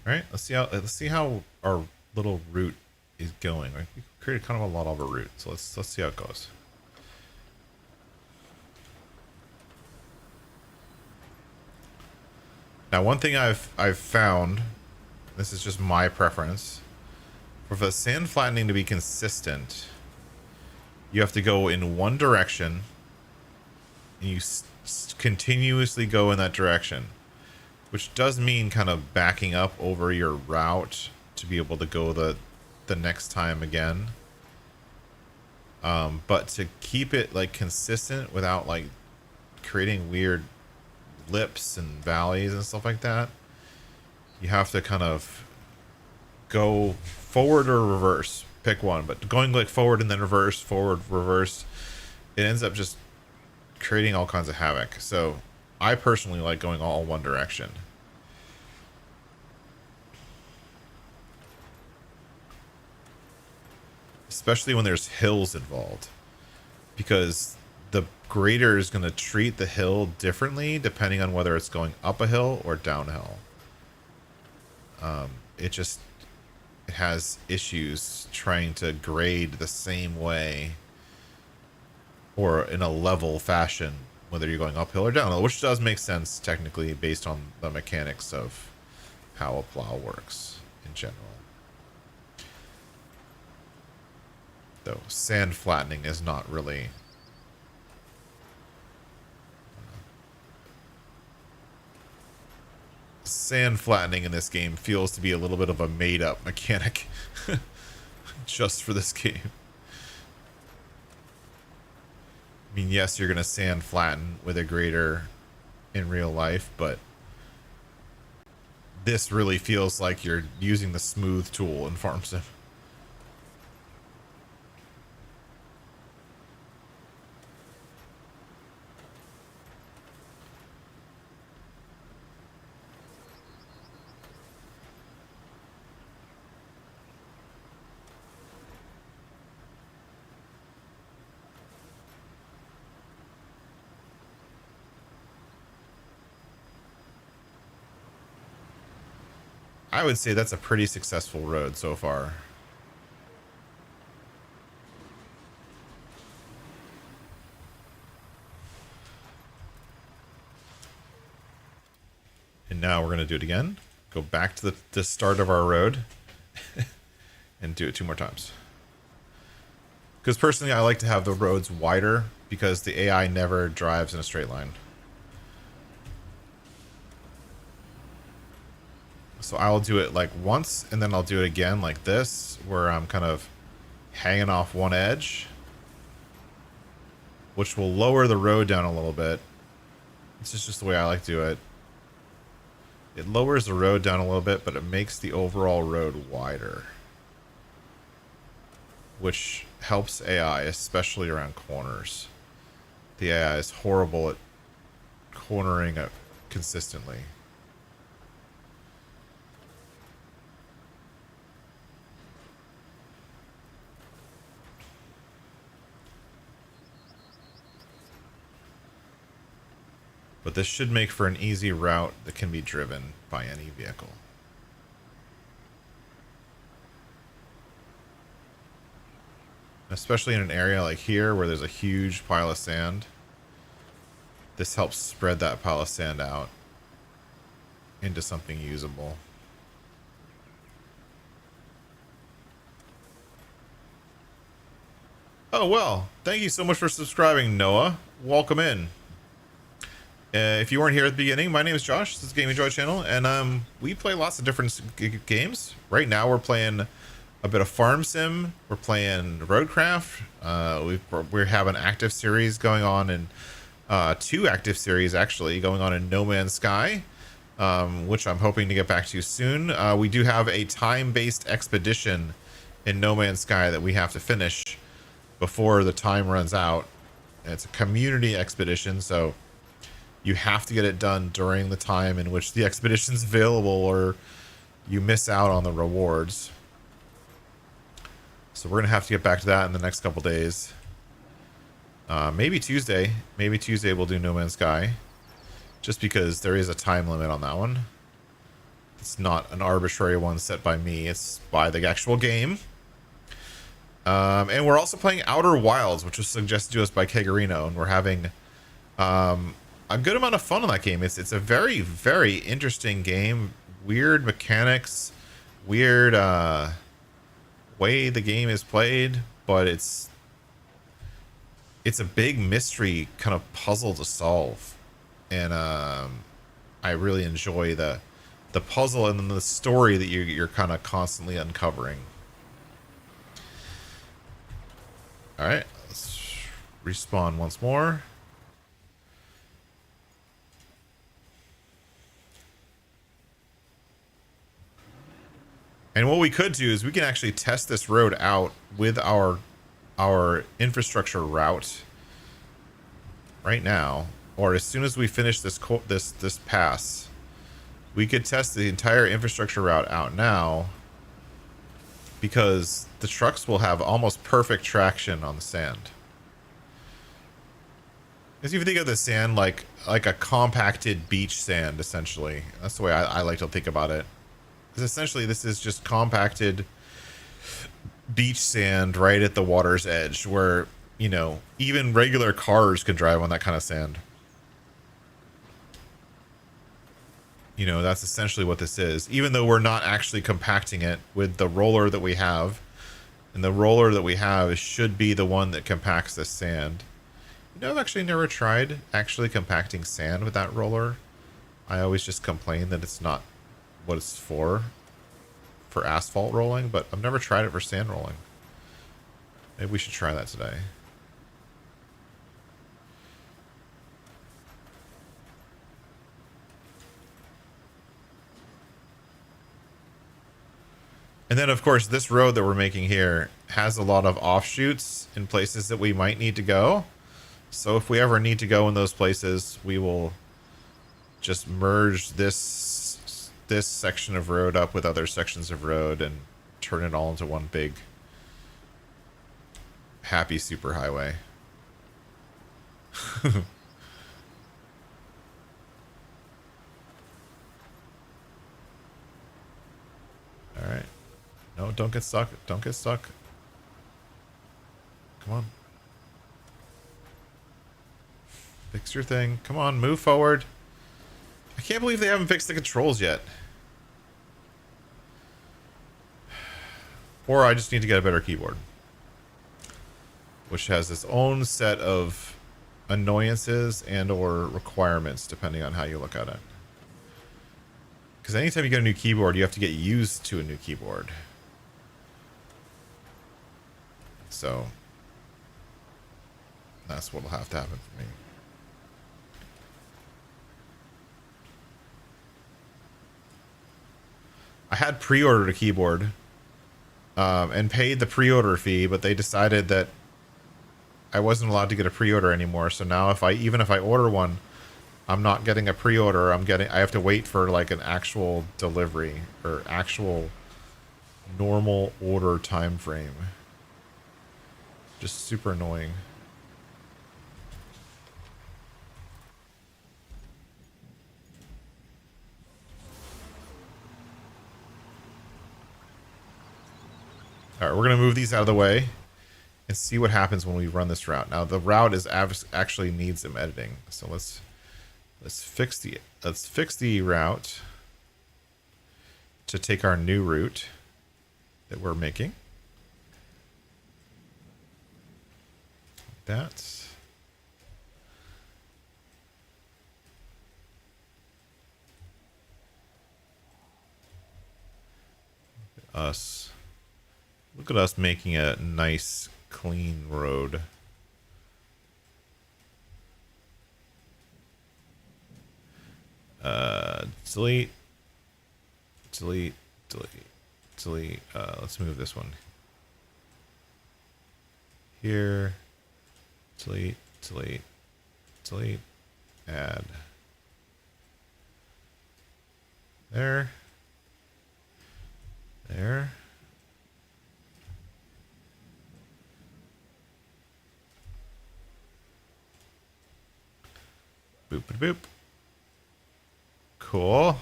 All right, let's see how our little route is going. Right? We created kind of a lot of a route, so let's see how it goes. Now, one thing I've found, this is just my preference, for the sand flattening to be consistent, you have to go in one direction, and you continuously go in that direction, which does mean kind of backing up over your route to be able to go the next time again. But to keep it like consistent without like creating weird lips and valleys and stuff like that, you have to kind of go forward or reverse, pick one, but going like forward and then reverse, forward, reverse, it ends up just creating all kinds of havoc. So I personally like going all one direction. Especially when there's hills involved, because the grader is going to treat the hill differently depending on whether it's going up a hill or downhill. It has issues trying to grade the same way or in a level fashion, whether you're going uphill or downhill, which does make sense technically based on the mechanics of how a plow works in general. Though sand flattening is not really sand flattening in this game feels to be a little bit of a made-up mechanic just for this game. I mean, yes, you're going to sand flatten with a grater in real life, but this really feels like you're using the smooth tool in Farm Sim. I would say that's a pretty successful road so far. And now we're going to do it again. Go back to the start of our road and do it 2 more times. Because personally, I like to have the roads wider because the AI never drives in a straight line. So I'll do it like once, and then I'll do it again like this, where I'm kind of hanging off one edge, which will lower the road down a little bit. This is just the way I like to do it. It lowers the road down a little bit, but it makes the overall road wider, which helps AI, especially around corners. The AI is horrible at cornering it consistently. But this should make for an easy route that can be driven by any vehicle. Especially in an area like here where there's a huge pile of sand. This helps spread that pile of sand out into something usable. Oh, well, thank you so much for subscribing, Noah. Welcome in. If you weren't here at the beginning, my name is Josh. This is Gaming Joy Channel, and we play lots of different games. Right now, we're playing a bit of Farm Sim. We're playing Roadcraft. We have an active series going on, in 2 active series actually going on in No Man's Sky, which I'm hoping to get back to soon. We do have a time-based expedition in No Man's Sky that we have to finish before the time runs out. It's a community expedition, so you have to get it done during the time in which the expedition's available, or you miss out on the rewards. So we're gonna have to get back to that in the next couple days. Maybe Tuesday. Maybe Tuesday we'll do No Man's Sky, just because there is a time limit on that one. It's not an arbitrary one set by me. It's by the actual game. And we're also playing Outer Wilds, which was suggested to us by Kegarino, and we're having a good amount of fun on that game. It's a very, very interesting game. Weird mechanics, weird way the game is played, but it's a big mystery kind of puzzle to solve, and I really enjoy the puzzle and then the story that you're kind of constantly uncovering. All right, let's respawn once more. And what we could do is we can actually test this road out with our infrastructure route right now, or as soon as we finish this pass, we could test the entire infrastructure route out now, because the trucks will have almost perfect traction on the sand. Because if you think of the sand like a compacted beach sand, essentially, that's the way I like to think about it. Because essentially this is just compacted beach sand right at the water's edge, where, you know, even regular cars can drive on that kind of sand. You know, that's essentially what this is, even though we're not actually compacting it with the roller that we have. And the roller that we have should be the one that compacts this sand. You know, I've actually never tried actually compacting sand with that roller. I always just complain that it's not what it's for asphalt rolling, but I've never tried it for sand rolling. Maybe we should try that today. And then, of course, this road that we're making here has a lot of offshoots in places that we might need to go. So if we ever need to go in those places, we will just merge this section of road up with other sections of road and turn it all into one big happy superhighway. All right. No, don't get stuck. Don't get stuck. Come on. Fix your thing. Come on, move forward. I can't believe they haven't fixed the controls yet. Or I just need to get a better keyboard, which has its own set of annoyances and or requirements depending on how you look at it. Because anytime you get a new keyboard, you have to get used to a new keyboard. So that's what'll have to happen for me. I had pre-ordered a keyboard and paid the pre-order fee, but they decided that I wasn't allowed to get a pre-order anymore. So now even if I order one, I'm not getting a pre-order. I have to wait for like an actual delivery or actual normal order time frame. Just super annoying. All right, we're going to move these out of the way and see what happens when we run this route. Now, the route actually needs some editing. So let's fix the route to take our new route that we're making. That's us. Look at us making a nice, clean road. Delete. Let's move this one. Here. Delete. Add. There. Boop, boop. Cool.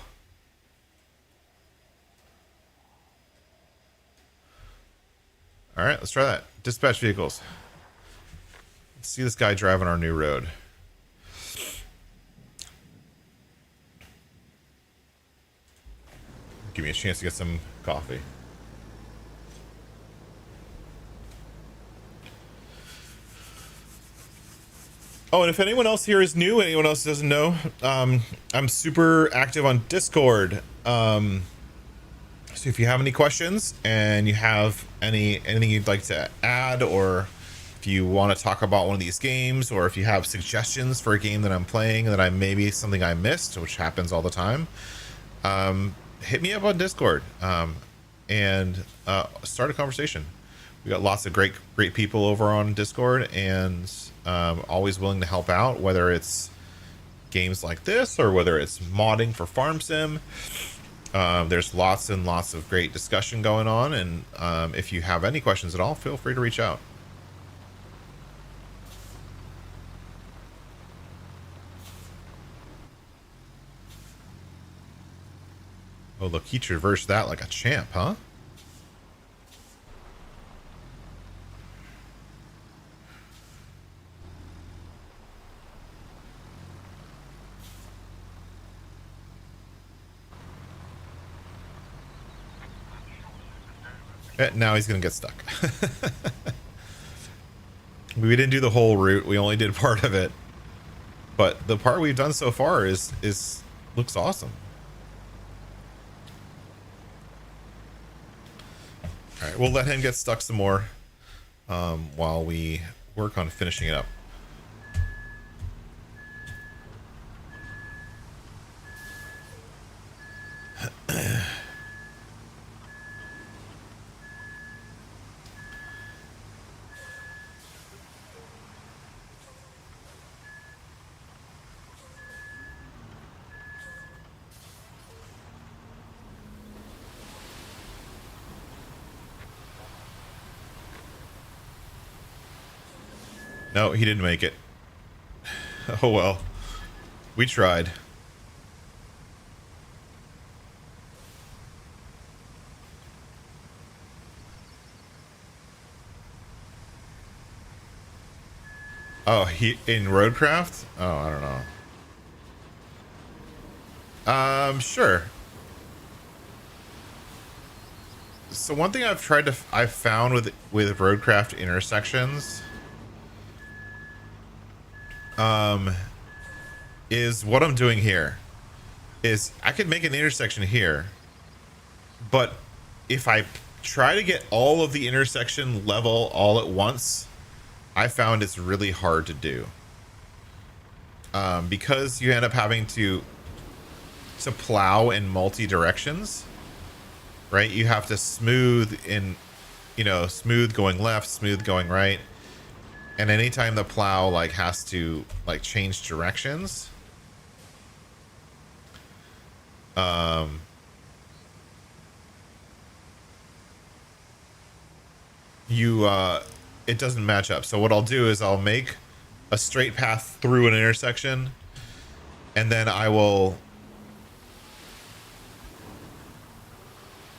All right, let's try that. Dispatch vehicles. Let's see this guy driving our new road. Give me a chance to get some coffee. Oh, and if anyone else here is new, anyone else doesn't know, I'm super active on Discord. So if you have any questions and you have anything you'd like to add, or if you want to talk about one of these games, or if you have suggestions for a game that I'm playing that maybe something I missed, which happens all the time, hit me up on Discord and start a conversation. We got lots of great people over on Discord, and always willing to help out, whether it's games like this or whether it's modding for Farm Sim. There's lots and lots of great discussion going on, and if you have any questions at all, feel free to reach out. Oh, look, he traversed that like a champ, huh? Now he's gonna get stuck. We didn't do the whole route. We only did part of it, but the part we've done so far is looks awesome. All right, we'll let him get stuck some more while we work on finishing it up. No, he didn't make it. Oh well. We tried. Oh, he in Roadcraft? Oh, I don't know. Sure. So one thing I've found with Roadcraft intersections, is what I'm doing here is I could make an intersection here, but if I try to get all of the intersection level all at once, I found it's really hard to do. Because you end up having to plow in multi directions, right? You have to smooth in, smooth going left, smooth going right. And anytime the plow like has to like change directions, it doesn't match up. So what I'll do is I'll make a straight path through an intersection, and then I will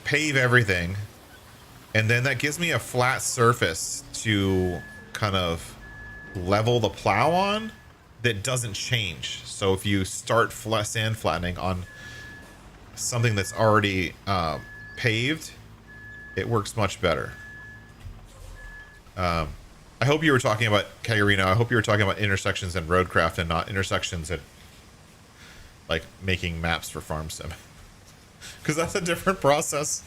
pave everything, and then that gives me a flat surface to kind of level the plow on that doesn't change. So if you start sand flattening on something that's already paved, it works much better. I hope you were talking about Kagarino. I hope you were talking about intersections in Roadcraft and not intersections at like making maps for Farm Sim, because that's a different process.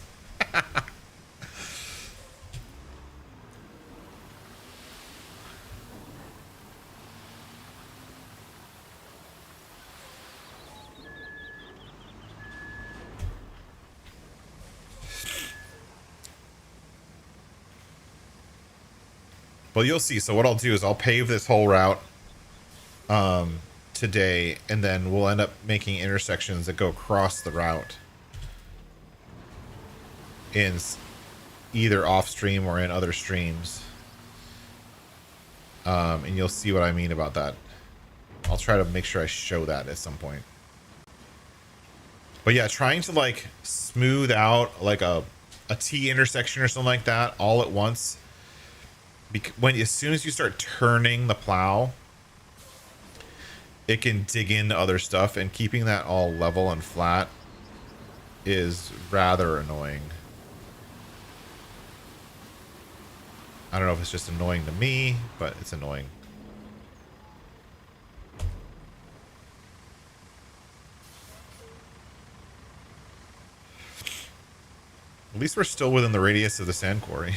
Well, you'll see. So what I'll do is I'll pave this whole route today, and then we'll end up making intersections that go across the route in either off stream or in other streams. And you'll see what I mean about that. I'll try to make sure I show that at some point. But yeah, trying to like smooth out like a T intersection or something like that all at once, as soon as you start turning the plow, it can dig into other stuff, and keeping that all level and flat is rather annoying. I don't know if it's just annoying to me, but it's annoying. At least we're still within the radius of the sand quarry.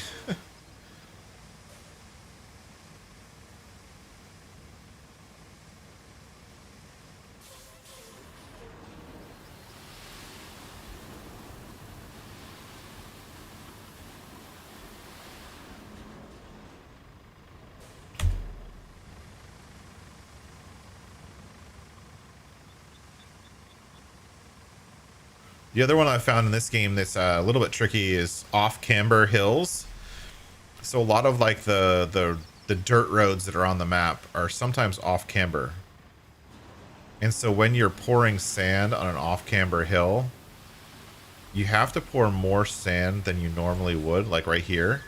The other one I found in this game that's a little bit tricky is off camber hills. So a lot of like the dirt roads that are on the map are sometimes off camber. And so when you're pouring sand on an off camber hill, you have to pour more sand than you normally would, like right here,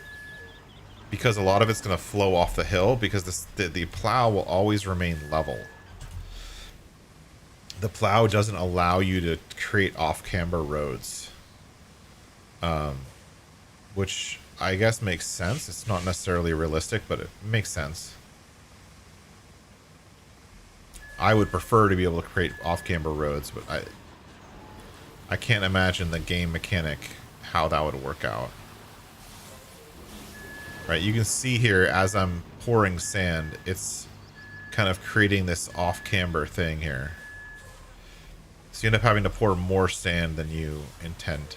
because a lot of it's going to flow off the hill, because the plow will always remain level. The plow doesn't allow you to create off-camber roads, which I guess makes sense. It's not necessarily realistic, but it makes sense. I would prefer to be able to create off-camber roads, but I can't imagine the game mechanic how that would work out. Right, you can see here as I'm pouring sand, it's kind of creating this off-camber thing here. So you end up having to pour more sand than you intend,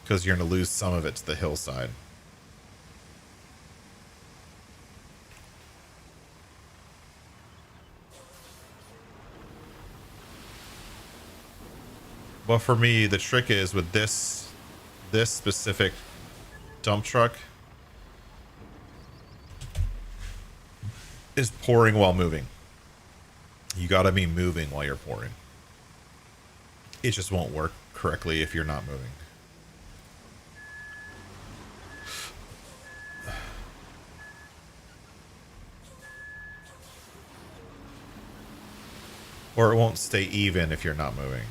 because you're going to lose some of it to the hillside. Well, for me, the trick is with this specific dump truck, is pouring while moving. You got to be moving while you're pouring. It just won't work correctly if you're not moving. Or it won't stay even if you're not moving.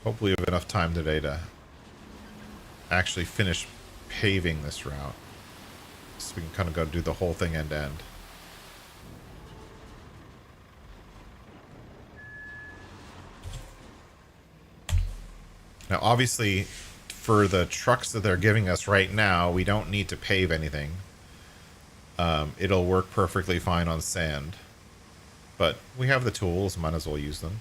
Hopefully we have enough time today to actually finish paving this route. So we can kind of go do the whole thing end to end. Now, obviously, for the trucks that they're giving us right now, we don't need to pave anything. It'll work perfectly fine on sand. But we have the tools, might as well use them.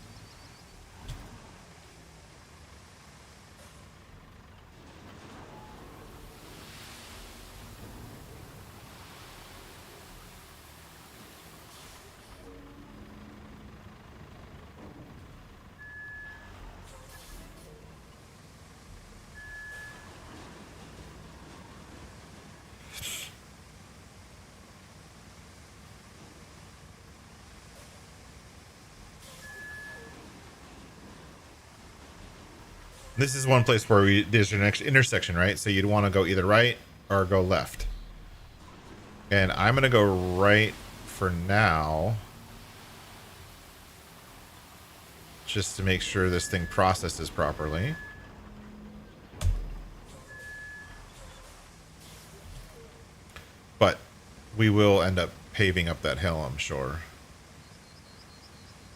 This is one place where there's an intersection, right? So you'd want to go either right or go left. And I'm going to go right for now. Just to make sure this thing processes properly. But we will end up paving up that hill, I'm sure.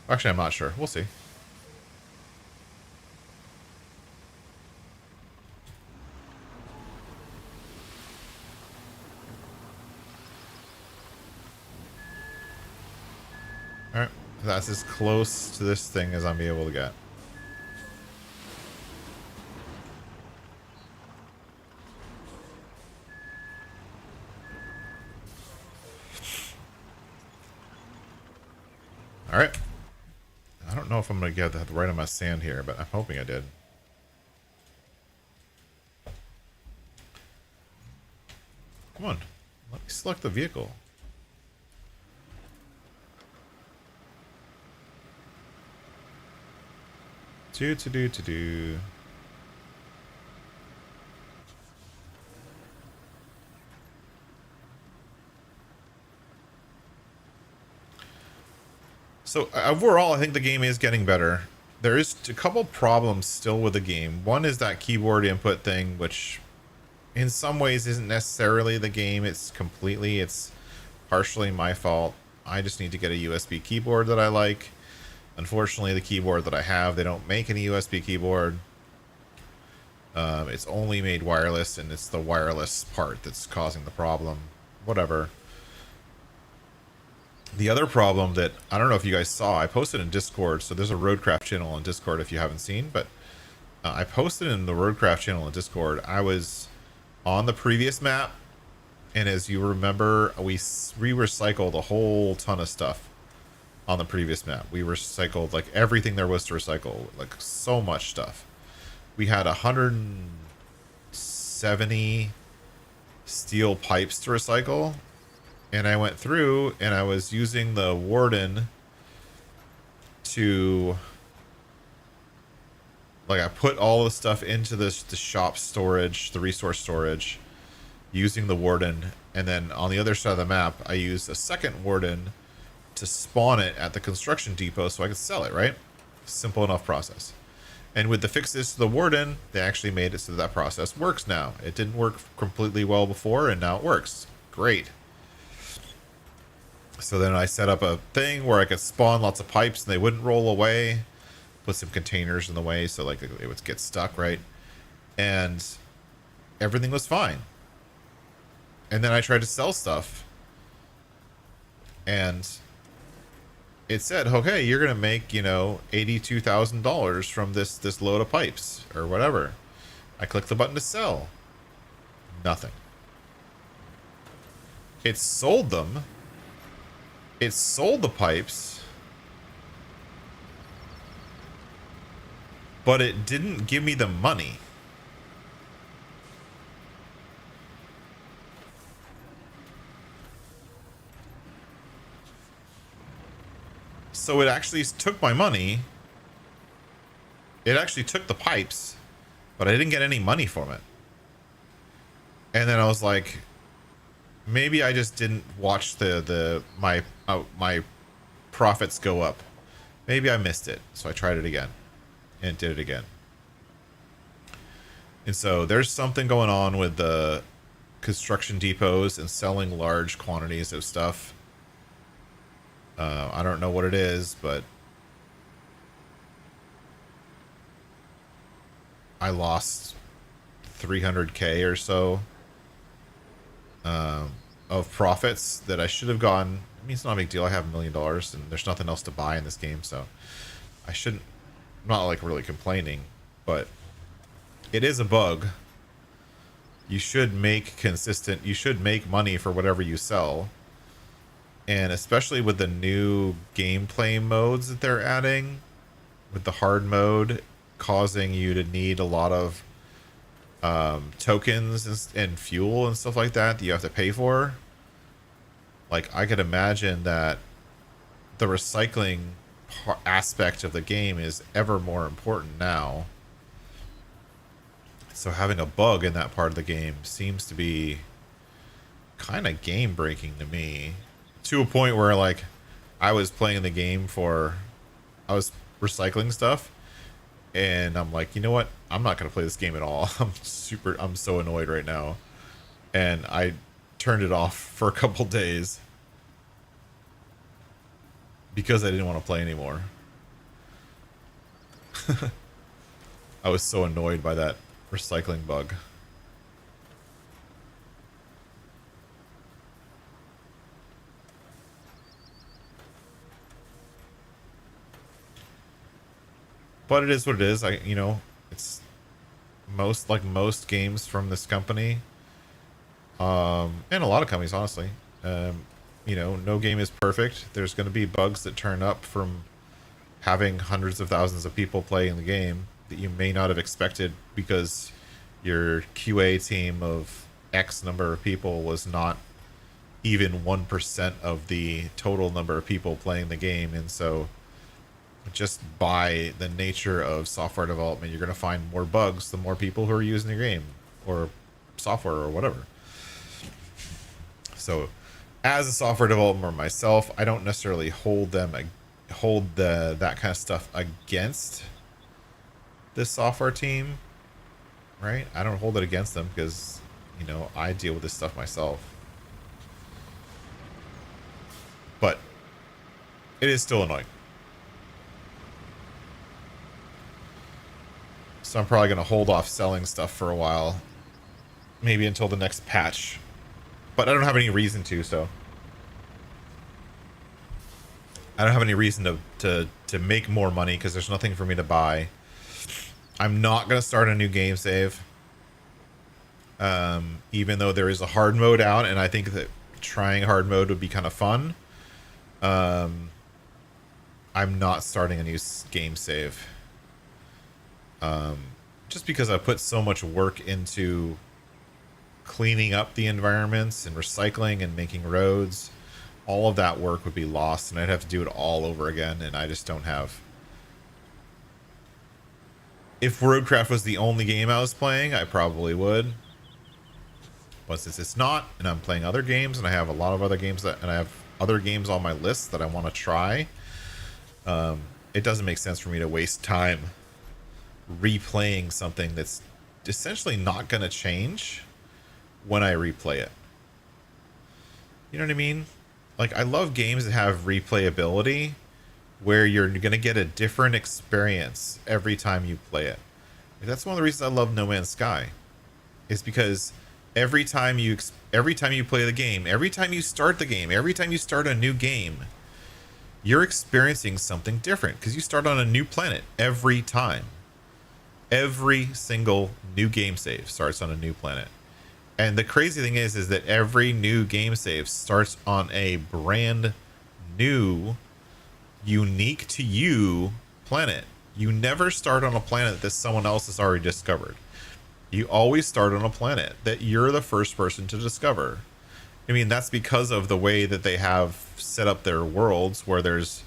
Actually, I'm not sure. We'll see. Alright, that's as close to this thing as I'm able to get. Alright. I don't know if I'm going to get the right amount of sand here, but I'm hoping I did. Come on. Let me select the vehicle. Do. So overall, I think the game is getting better. There is a couple problems still with the game. One is that keyboard input thing, which in some ways isn't necessarily the game. It's partially my fault. I just need to get a USB keyboard that I like. Unfortunately, the keyboard that I have, they don't make any USB keyboard. It's only made wireless, and it's the wireless part that's causing the problem. Whatever. The other problem that, I don't know if you guys saw, I posted in Discord, so there's a Roadcraft channel on Discord if you haven't seen, but I posted in the Roadcraft channel on Discord. I was on the previous map, and as you remember, we recycled a whole ton of stuff on the previous map. We recycled like everything there was to recycle, like so much stuff. We had 170 steel pipes to recycle, and I went through and I was using the warden to, like, I put all the stuff into the shop storage, the resource storage, using the warden, and then on the other side of the map I used a second warden to spawn it at the construction depot so I could sell it, right? Simple enough process. And with the fixes to the warden, they actually made it so that process works now. It didn't work completely well before, and now it works. Great. So then I set up a thing where I could spawn lots of pipes and they wouldn't roll away. Put some containers in the way so like it would get stuck, right? And everything was fine. And then I tried to sell stuff, and it said, okay, you're gonna make, you know, $82,000 from this load of pipes or whatever. I click the button to sell. Nothing. It sold them. It sold the pipes, but it didn't give me the money. So it actually took my money. It actually took the pipes, but I didn't get any money from it. And then I was like, maybe I just didn't watch my profits go up. Maybe I missed it. So I tried it again, and it did it again. And so there's something going on with the construction depots and selling large quantities of stuff. I don't know what it is, but I lost 300K or so of profits that I should have gotten. I mean, it's not a big deal. I have $1 million and there's nothing else to buy in this game, so I shouldn't. I'm not like really complaining, but it is a bug. You should make consistent. You should make money for whatever you sell, and especially with the new gameplay modes that they're adding, with the hard mode causing you to need a lot of tokens and fuel and stuff like that you have to pay for. Like, I could imagine that the recycling aspect of the game is ever more important now. So having a bug in that part of the game seems to be kind of game breaking to me, to a point where, like, I was playing the game I was recycling stuff, and I'm like, you know what? I'm not going to play this game at all. I'm so annoyed right now. And I turned it off for a couple days because I didn't want to play anymore. I was so annoyed by that recycling bug. But it is what it is. It's most games from this company, and a lot of companies, honestly. No game is perfect. There's going to be bugs that turn up from having hundreds of thousands of people playing the game that you may not have expected because your QA team of X number of people was not even 1% of the total number of people playing the game. And so just by the nature of software development, you're going to find more bugs the more people who are using the game or software or whatever. So as a software developer myself, I don't necessarily hold that kind of stuff against this software team, right? I don't hold it against them because, I deal with this stuff myself. But it is still annoying. So I'm probably going to hold off selling stuff for a while. Maybe until the next patch. But I don't have any reason to, so. I don't have any reason to make more money because there's nothing for me to buy. I'm not going to start a new game save. Even though there is a hard mode out, and I think that trying hard mode would be kind of fun. I'm not starting a new game save. Just because I put so much work into cleaning up the environments and recycling and making roads. All of that work would be lost, and I'd have to do it all over again, and I just don't have... If Roadcraft was the only game I was playing, I probably would. But since it's not, and I'm playing other games, and I have a lot of other games and I have other games on my list that I want to try, it doesn't make sense for me to waste time replaying something that's essentially not going to change when I replay it. You know what I mean? Like, I love games that have replayability where you're going to get a different experience every time you play it. Like, that's one of the reasons I love No Man's Sky, is because every time you play the game, every time you start the game, every time you start a new game, you're experiencing something different because you start on a new planet every time. Every single new game save starts on a new planet. And the crazy thing is that every new game save starts on a brand new, unique to you planet. You never start on a planet that someone else has already discovered. You always start on a planet that you're the first person to discover. I mean, that's because of the way that they have set up their worlds, where there's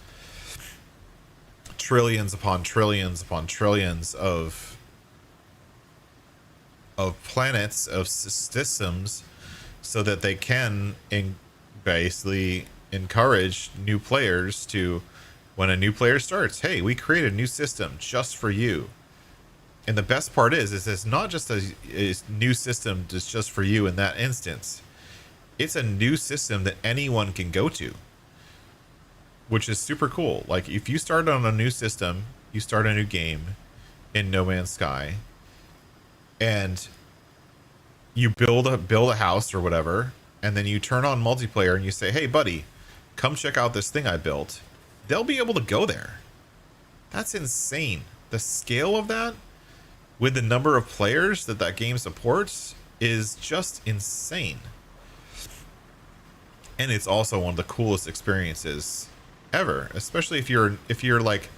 trillions upon trillions upon trillions of planets, of systems, so that they can basically encourage new players to, when a new player starts, hey, we created a new system just for you. And the best part is it's not just a new system that's just for you in that instance. It's a new system that anyone can go to, which is super cool. Like, if you start on a new system, you start a new game in No Man's Sky, and you build a house or whatever, and then you turn on multiplayer and you say, hey buddy, come check out this thing I built, they'll be able to go there. That's insane. The scale of that, with the number of players that game supports, is just insane. And it's also one of the coolest experiences ever, especially if you're like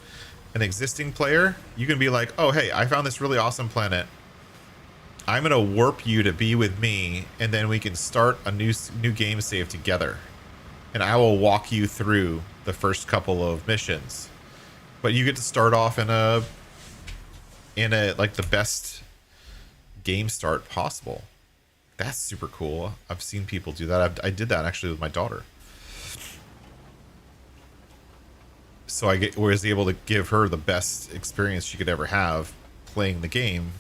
an existing player. You can be like, oh hey, I found this really awesome planet, I'm gonna warp you to be with me, and then we can start a new game save together, and I will walk you through the first couple of missions. But you get to start off in a like the best game start possible. That's super cool. I've seen people do that. I did that actually with my daughter. So I was able to give her the best experience she could ever have playing the game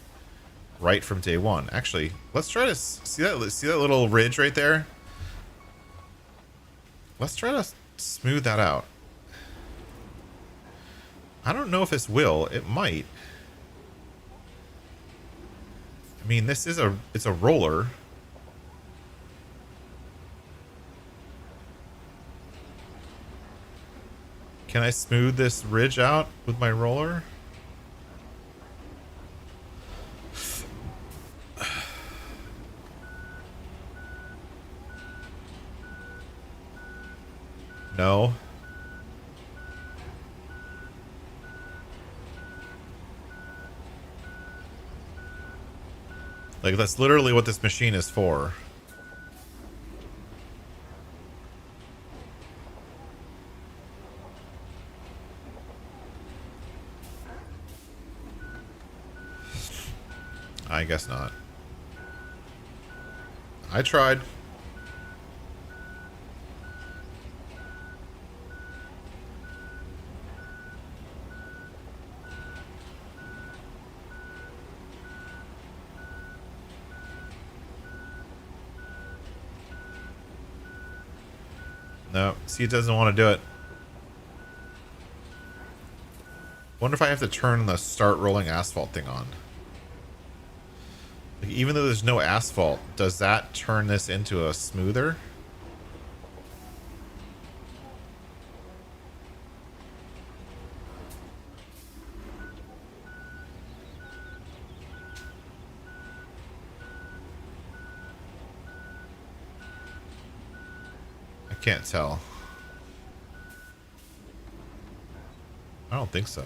right from day one. Actually, let's try to see that little ridge right there. Let's try to smooth that out. I don't know if this will. It might. I mean, it's a roller. Can I smooth this ridge out with my roller? No. Like, that's literally what this machine is for. I guess not. I tried. No, see, it doesn't want to do it. Wonder if I have to turn the start rolling asphalt thing on. Like, even though there's no asphalt, does that turn this into a smoother? I can't tell. I don't think so. I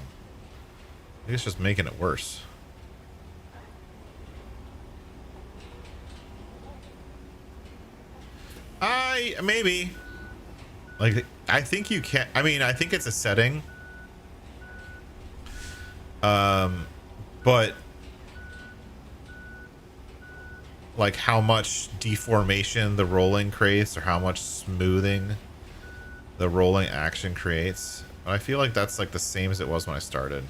think it's just making it worse. Maybe. Like, I think you can. I mean, I think it's a setting. But like how much deformation the rolling creates, or how much smoothing the rolling action creates. But I feel like that's like the same as it was when I started.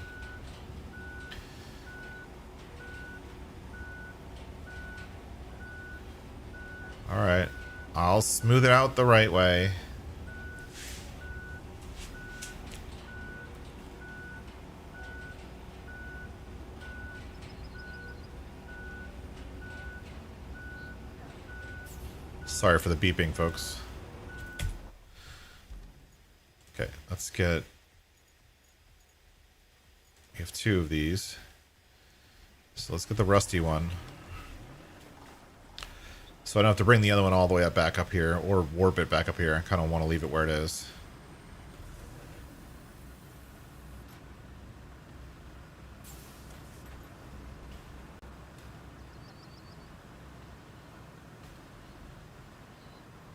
All right. I'll smooth it out the right way. Sorry for the beeping, folks. Okay, let's get... We have 2 of these. So let's get the rusty one. So I don't have to bring the other one all the way up back up here or warp it back up here. I kind of want to leave it where it is.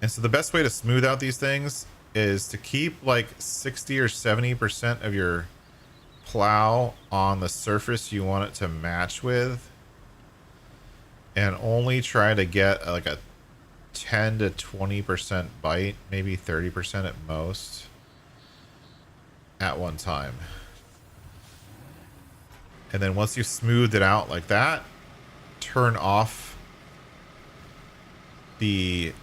And so the best way to smooth out these things is to keep like 60 or 70% of your plow on the surface you want it to match with, and only try to get like a 10 to 20% bite, maybe 30% at most, at one time. And then once you've smoothed it out like that, turn off the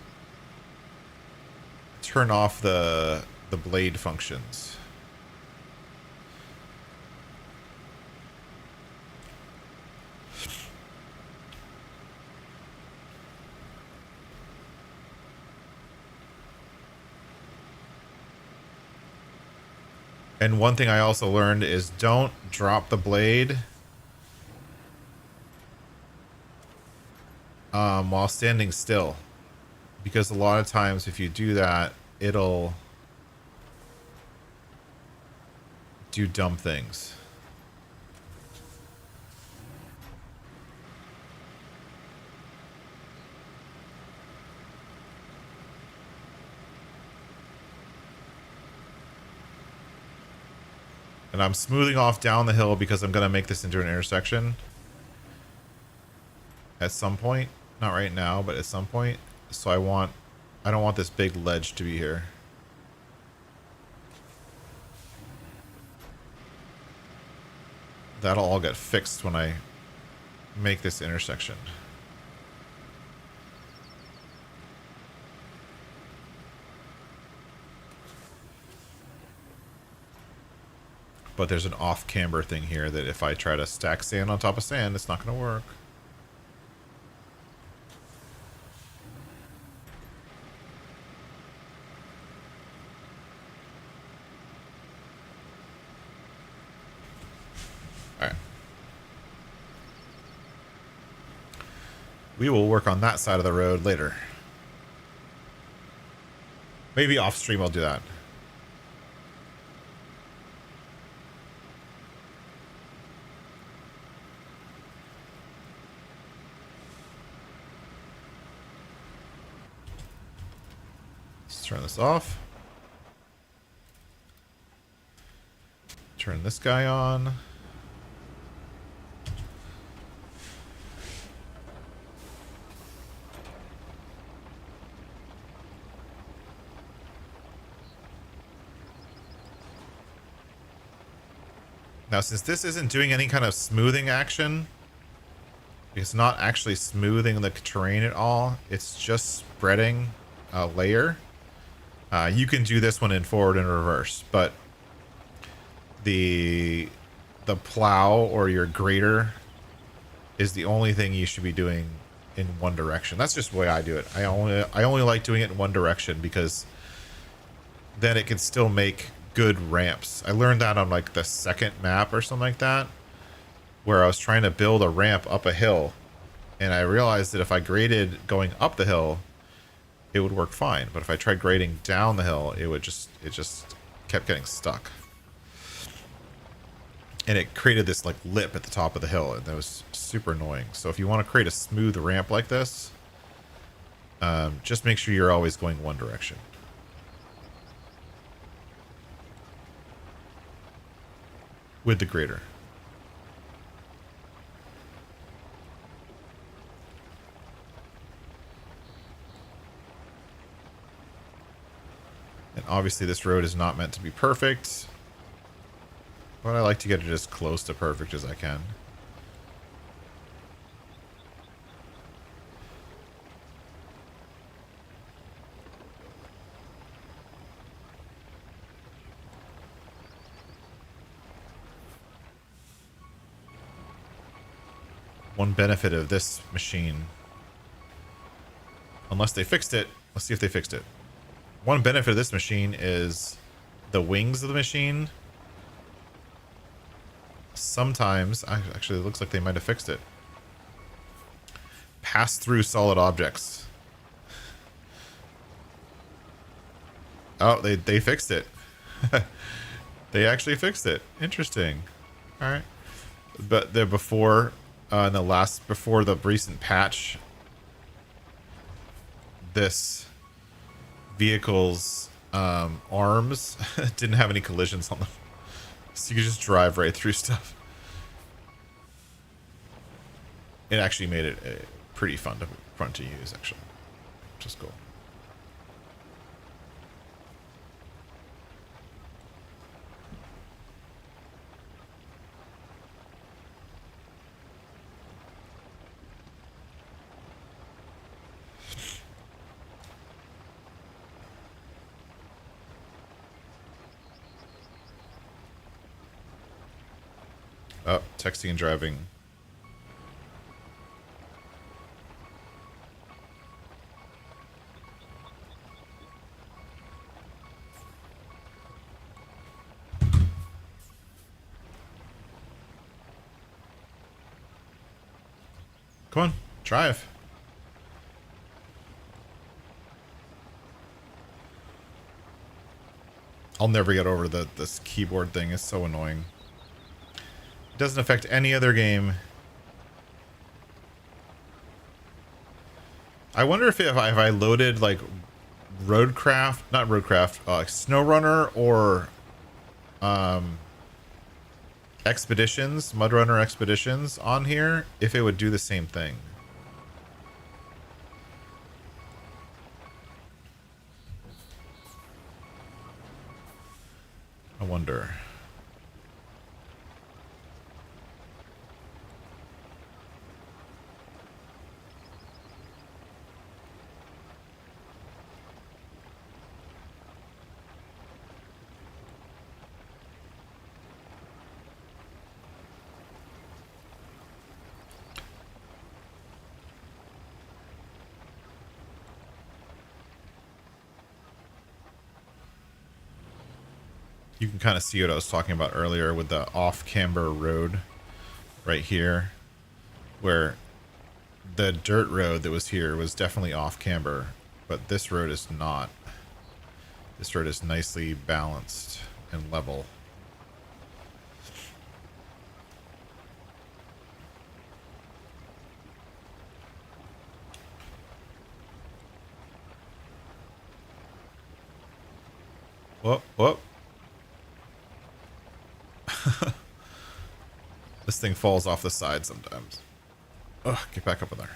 blade functions. And one thing I also learned is don't drop the blade while standing still. Because a lot of times if you do that, it'll do dumb things. And I'm smoothing off down the hill because I'm going to make this into an intersection at some point. Not right now, but at some point. So I don't want this big ledge to be here. That'll all get fixed when I make this intersection. But there's an off camber thing here that if I try to stack sand on top of sand, it's not going to work. Alright. We will work on that side of the road later. Maybe off stream I'll do that. Turn this off. Turn this guy on. Now, since this isn't doing any kind of smoothing action, it's not actually smoothing the terrain at all, it's just spreading a layer. You can do this one in forward and reverse, but the plow or your grader is the only thing you should be doing in one direction. That's just the way I do it. I only like doing it in one direction because then it can still make good ramps. I learned that on like the second map or something like that, where I was trying to build a ramp up a hill, and I realized that if I graded going up the hill, it would work fine, but if I tried grading down the hill, it just kept getting stuck. And it created this like lip at the top of the hill, and that was super annoying. So if you want to create a smooth ramp like this, just make sure you're always going one direction. With the grader. And obviously this road is not meant to be perfect, but I like to get it as close to perfect as I can. One benefit of this machine, unless they fixed it, let's see if they fixed it. One benefit of this machine is the wings of the machine, sometimes, actually it looks like they might have fixed it, pass through solid objects. Oh, they fixed it. They actually fixed it. Interesting. All right. But the before, before the recent patch, this vehicle's arms didn't have any collisions on them. So you could just drive right through stuff. It actually made it pretty fun to use, actually. Which is cool. Oh, texting and driving. Come on, drive. I'll never get over this keyboard thing. It's so annoying. It doesn't affect any other game. I wonder if I loaded like Snowrunner or Expeditions, Mudrunner Expeditions on here, if it would do the same thing. I wonder. You can kind of see what I was talking about earlier with the off-camber road right here, where the dirt road that was here was definitely off-camber, but this road is not. This road is nicely balanced and level. Whoop, whoop. This thing falls off the side sometimes. Ugh, get back up in there.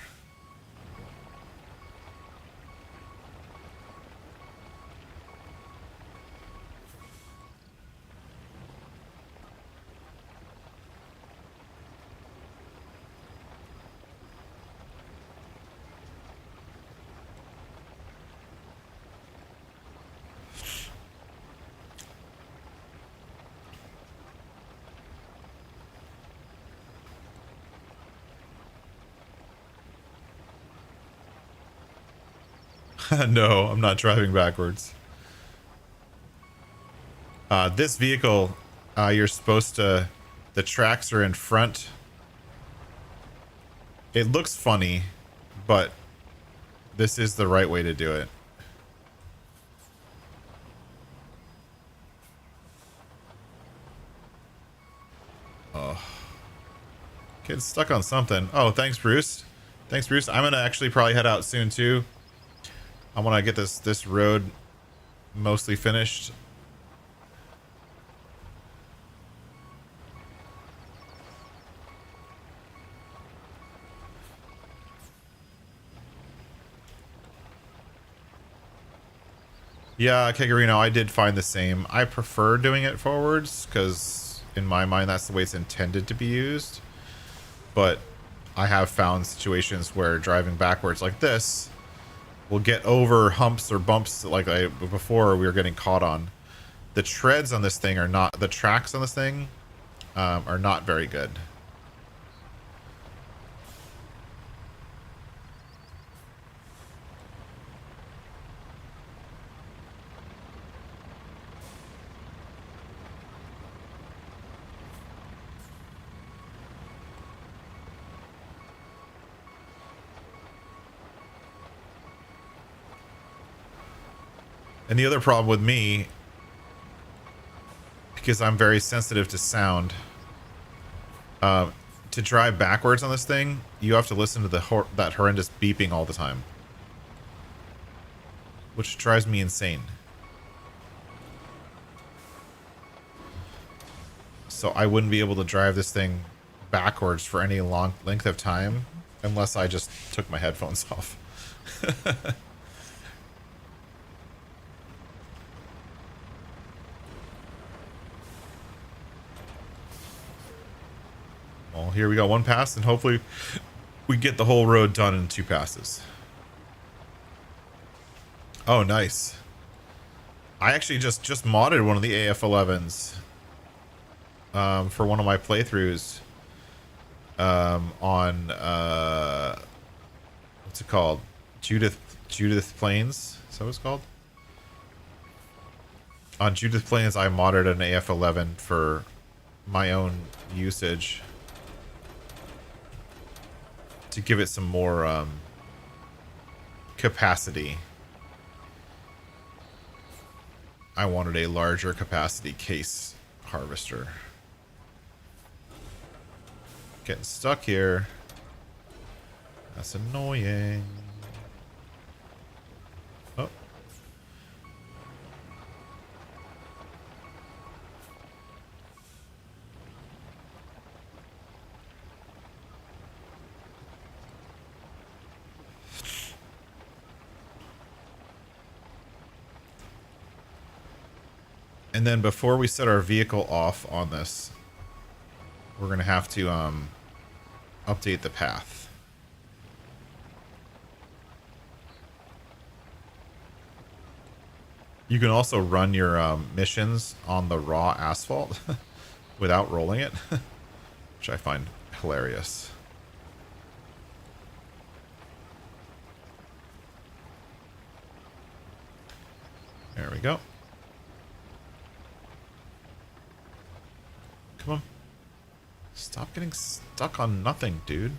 No, I'm not driving backwards. This vehicle, you're supposed to... The tracks are in front. It looks funny, but this is the right way to do it. Oh. Kid's stuck on something. Oh, thanks, Bruce. Thanks, Bruce. I'm gonna actually probably head out soon, too. I want to get this road mostly finished. Yeah, Kegarino, I did find the same. I prefer doing it forwards because in my mind that's the way it's intended to be used. But I have found situations where driving backwards like this will get over humps or bumps like before we were getting caught on. The treads on this thing are not, the tracks on this thing are not very good. And the other problem with me, because I'm very sensitive to sound, to drive backwards on this thing, you have to listen to that horrendous beeping all the time, which drives me insane. So I wouldn't be able to drive this thing backwards for any long length of time unless I just took my headphones off. Well, here we got one pass, and hopefully we get the whole road done in 2 passes. Oh, nice. I actually just modded one of the AF11s for one of my playthroughs on what's it called? Judith Plains. Is that what it's called? On Judith Plains, I modded an AF11 for my own usage to give it some more capacity. I wanted a larger capacity case harvester. Getting stuck here. That's annoying. Oh. And then before we set our vehicle off on this, we're going to have to update the path. You can also run your missions on the raw asphalt without rolling it, which I find hilarious. There we go. Come on. Stop getting stuck on nothing, dude.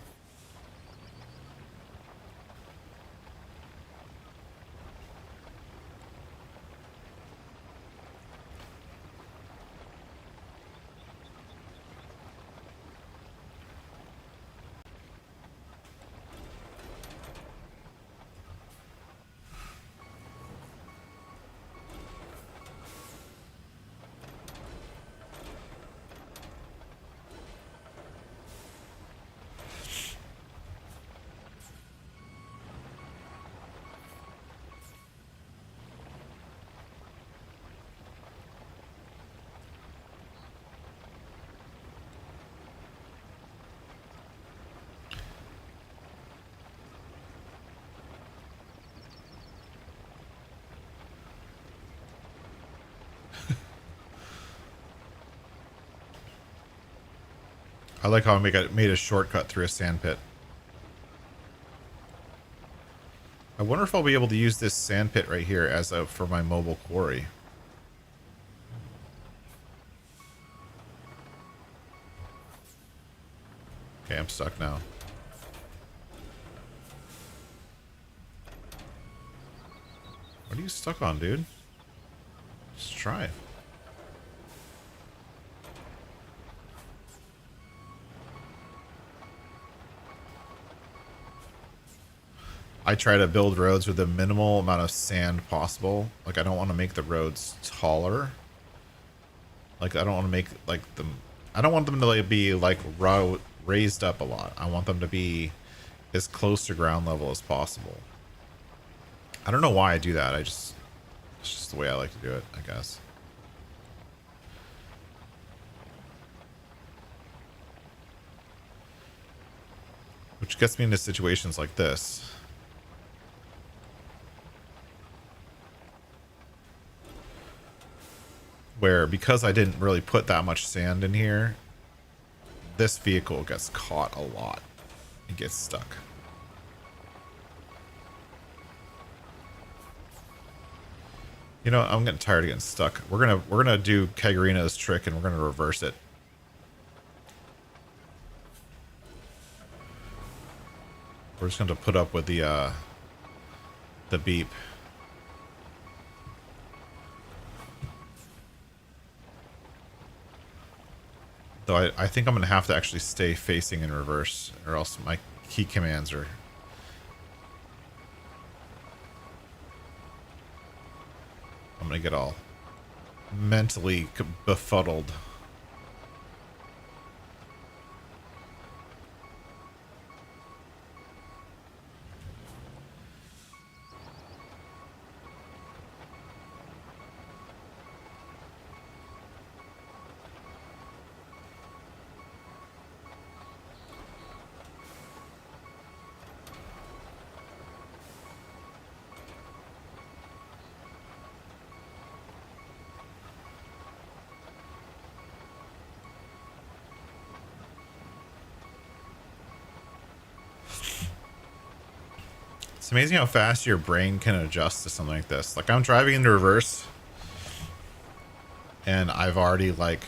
I like how I made a shortcut through a sand pit. I wonder if I'll be able to use this sand pit right here as for my mobile quarry. Okay, I'm stuck now. What are you stuck on, dude? Just try it. I try to build roads with the minimal amount of sand possible. Like, I don't want to make the roads taller. Like, I don't want to make, like, them... I don't want them to be, like, raised up a lot. I want them to be as close to ground level as possible. I don't know why I do that. It's just the way I like to do it, I guess. Which gets me into situations like this. Where, because I didn't really put that much sand in here, this vehicle gets caught a lot. It gets stuck. You know, I'm getting tired of getting stuck. We're gonna do Kagarina's trick and we're gonna reverse it. We're just gonna put up with the beep. Though I think I'm going to have to actually stay facing in reverse, or else my key commands are... I'm going to get all mentally befuddled. It's amazing how fast your brain can adjust to something like this. Like, I'm driving into reverse, and I've already, like,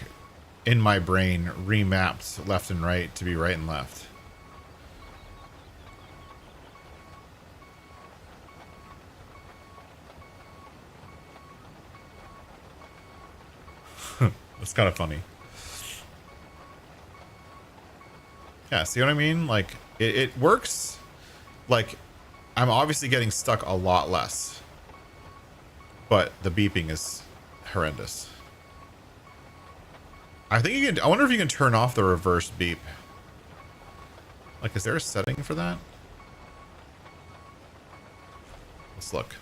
in my brain, remapped left and right to be right and left. It's kind of funny. Yeah, see what I mean? Like, it works. Like, I'm obviously getting stuck a lot less, but the beeping is horrendous. I think you can... I wonder if you can turn off the reverse beep. Like, is there a setting for that? Let's look.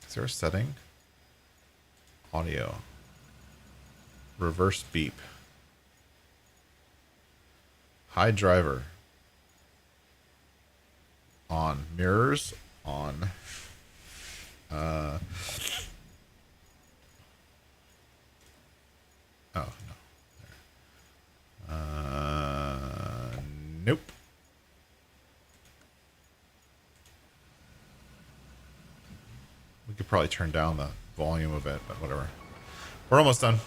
Is there a setting? Audio. Reverse beep. Hide driver. On. Mirrors. On. Oh, no. Nope. We could probably turn down the volume a bit, but whatever. We're almost done.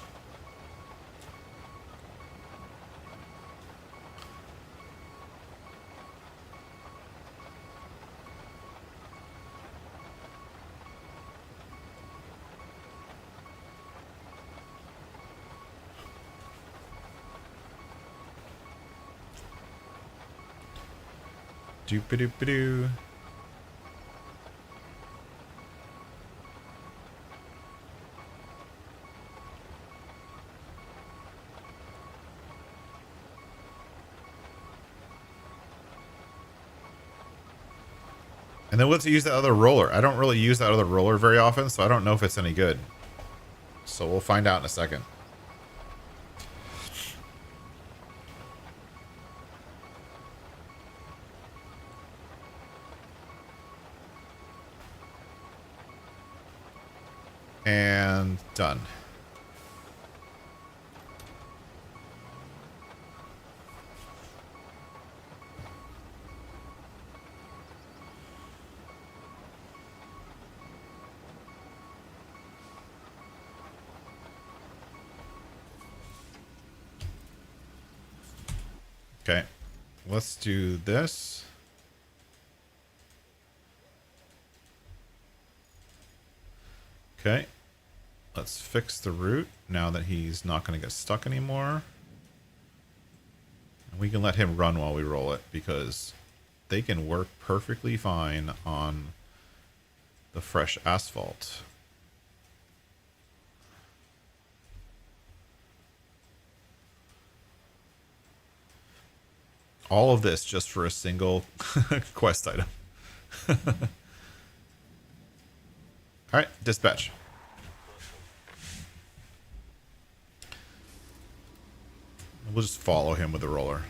Doop-a-doop-a-doo. And then let's use that other roller. I don't really use that other roller very often, so I don't know if it's any good. So we'll find out in a second. And done. Okay, let's do this. Okay, let's fix the route now that he's not going to get stuck anymore. And we can let him run while we roll it, because they can work perfectly fine on the fresh asphalt. All of this just for a single quest item. All right, dispatch. We'll just follow him with the roller.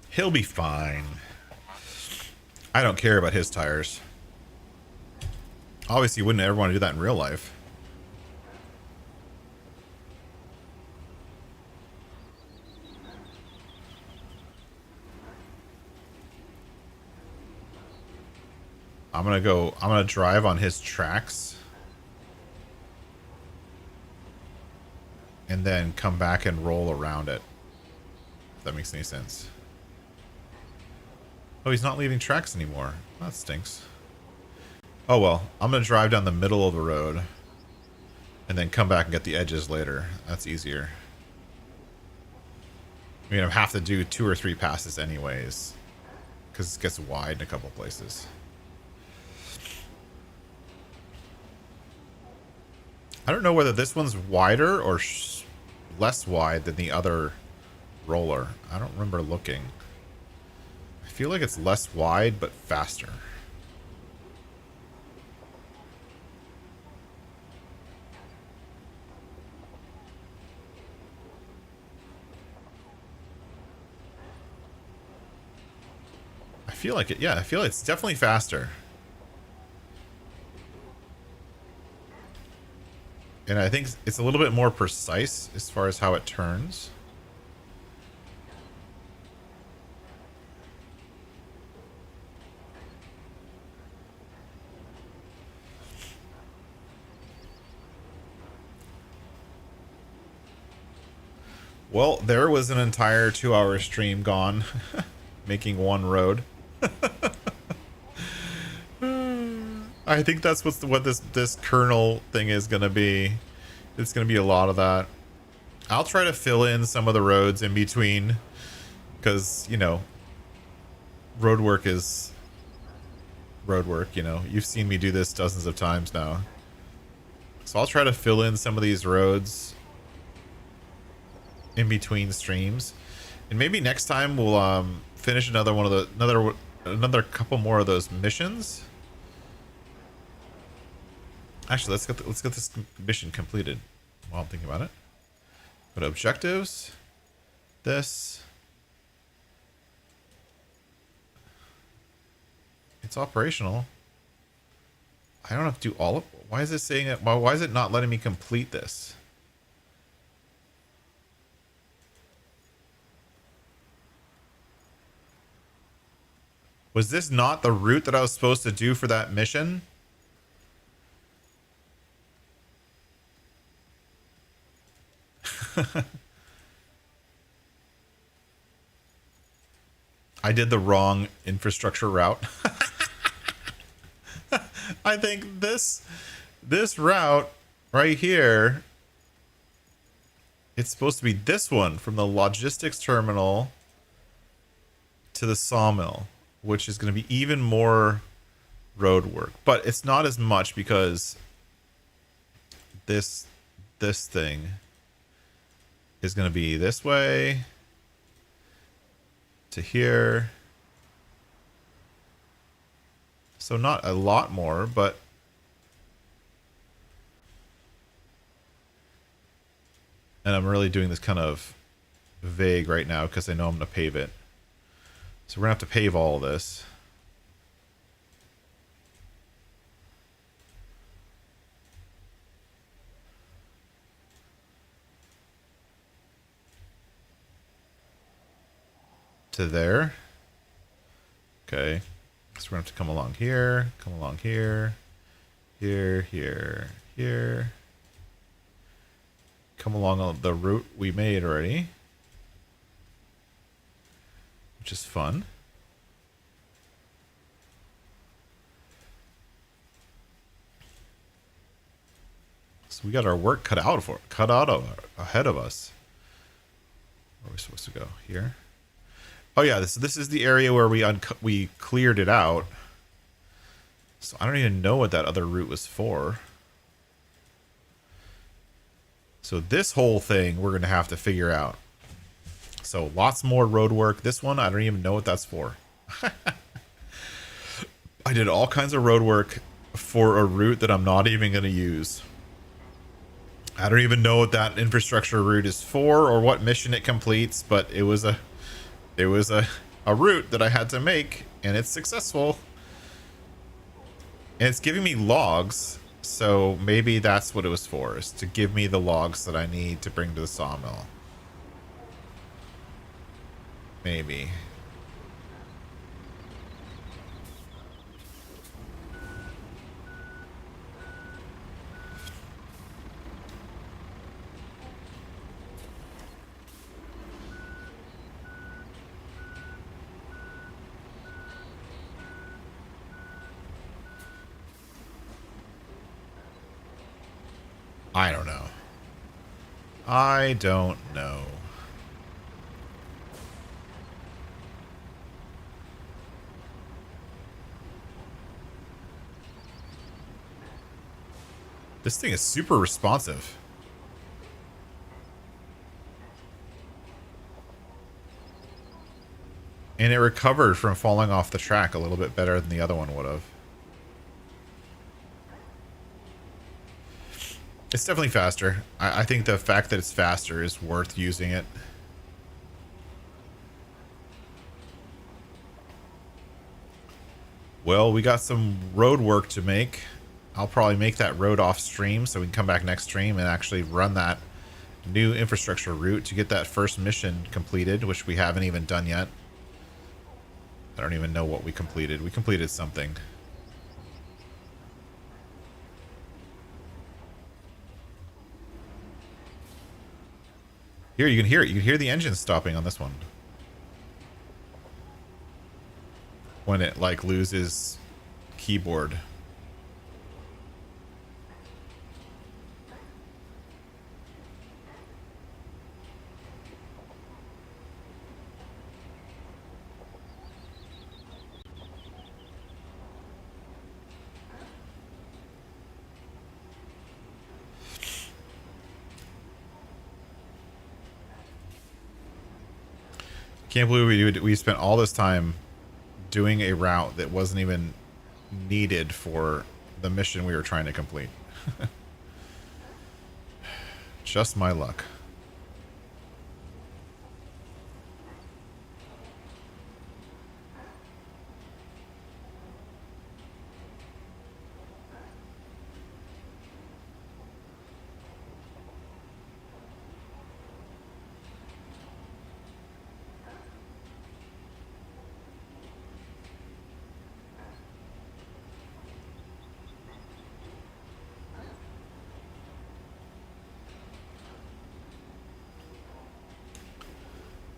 He'll be fine. I don't care about his tires. Obviously, you wouldn't ever want to do that in real life. I'm gonna drive on his tracks. And then come back and roll around it. If that makes any sense. Oh, he's not leaving tracks anymore. That stinks. Oh well, I'm gonna drive down the middle of the road and then come back and get the edges later. That's easier. I mean, I have to do 2 or 3 passes anyways, because it gets wide in a couple places. I don't know whether this one's wider or less wide than the other roller. I don't remember looking. I feel like it's less wide, but faster. I feel like it. Yeah, I feel like it's definitely faster. And I think it's a little bit more precise as far as how it turns. Well, there was an entire 2-hour stream gone, making one road. I think that's what this kernel thing is gonna be. It's gonna be a lot of that. I'll try to fill in some of the roads in between, because you know, road work is road work. You know, you've seen me do this dozens of times now. So I'll try to fill in some of these roads in between streams, and maybe next time we'll finish another one of the another couple more of those missions. Actually, let's get this mission completed while I'm thinking about it. Go to objectives. This. It's operational. I don't have to do all of. Why is it saying it? Why is it not letting me complete this? Was this not the route that I was supposed to do for that mission? I did the wrong infrastructure route. I think this route right here, it's supposed to be this one from the logistics terminal to the sawmill, which is going to be even more road work, but it's not as much because this thing is going to be this way to here. So not a lot more, but and I'm really doing this kind of vague right now because I know I'm going to pave it. So we're going to have to pave all of this. To there. Okay. So we're going to have to come along here, here, here. Come along the route we made already, which is fun. So we got our work cut out ahead of us. Where are we supposed to go? Here. Oh yeah, this is the area where we cleared it out. So I don't even know what that other route was for. So this whole thing we're going to have to figure out. So lots more road work. This one, I don't even know what that's for. I did all kinds of road work for a route that I'm not even going to use. I don't even know what that infrastructure route is for or what mission it completes, but it was a route that I had to make, and it's successful. And it's giving me logs, so maybe that's what it was for, is to give me the logs that I need to bring to the sawmill. Maybe. I don't know. I don't know. This thing is super responsive. And it recovered from falling off the track a little bit better than the other one would have. It's definitely faster. I think the fact that it's faster is worth using it. Well, we got some road work to make. I'll probably make that road off stream so we can come back next stream and actually run that new infrastructure route to get that first mission completed, which we haven't even done yet. I don't even know what we completed. We completed something. Here, you can hear it. You can hear the engine stopping on this one. When it, like, loses keyboard. Can't believe we spent all this time doing a route that wasn't even needed for the mission we were trying to complete. Just my luck.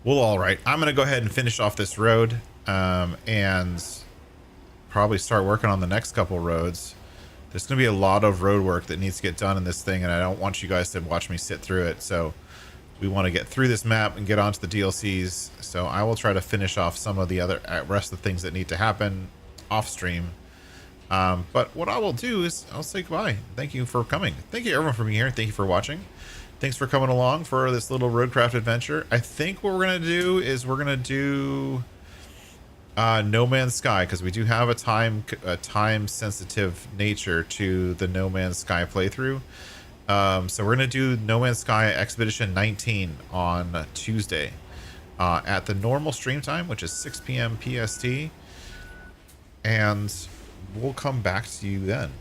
Well, all right. I'm going to go ahead and finish off this road and probably start working on the next couple roads. There's going to be a lot of road work that needs to get done in this thing, and I don't want you guys to watch me sit through it. So we want to get through this map and get onto the DLCs. So I will try to finish off some of the other rest of the things that need to happen off stream. But what I will do is I'll say goodbye. Thank you for coming. Thank you everyone for being here. Thank you for watching. Thanks for coming along for this little roadcraft adventure. I think what we're going to do is we're going to do No Man's Sky, because we do have a time sensitive nature to the No Man's Sky playthrough. So we're going to do No Man's Sky Expedition 19 on Tuesday at the normal stream time, which is 6 p.m. PST. And we'll come back to you then.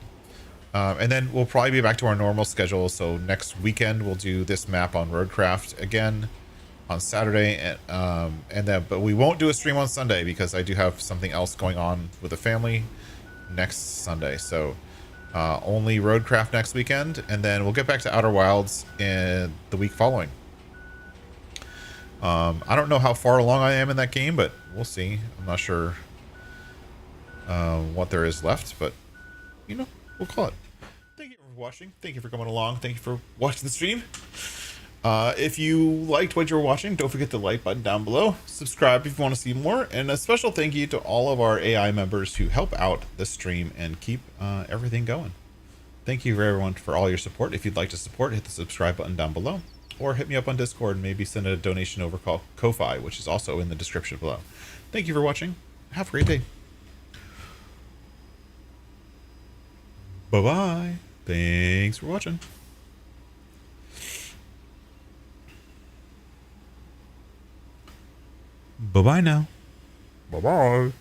And then we'll probably be back to our normal schedule. So next weekend we'll do this map on Roadcraft again on Saturday, but we won't do a stream on Sunday because I do have something else going on with the family next Sunday. So only Roadcraft next weekend, and then we'll get back to Outer Wilds in the week following. I don't know how far along I am in that game, but we'll see. I'm not sure what there is left, but you know, we'll call it. Thank you for watching. Thank you for coming along. Thank you for watching the stream. If you liked what you were watching, don't forget the like button down below. Subscribe if you want to see more. And a special thank you to all of our AI members who help out the stream and keep everything going. Thank you everyone for all your support. If you'd like to support, hit the subscribe button down below. Or hit me up on Discord and maybe send a donation over called Ko-Fi, which is also in the description below. Thank you for watching. Have a great day. Bye-bye. Thanks for watching. Bye-bye now. Bye-bye.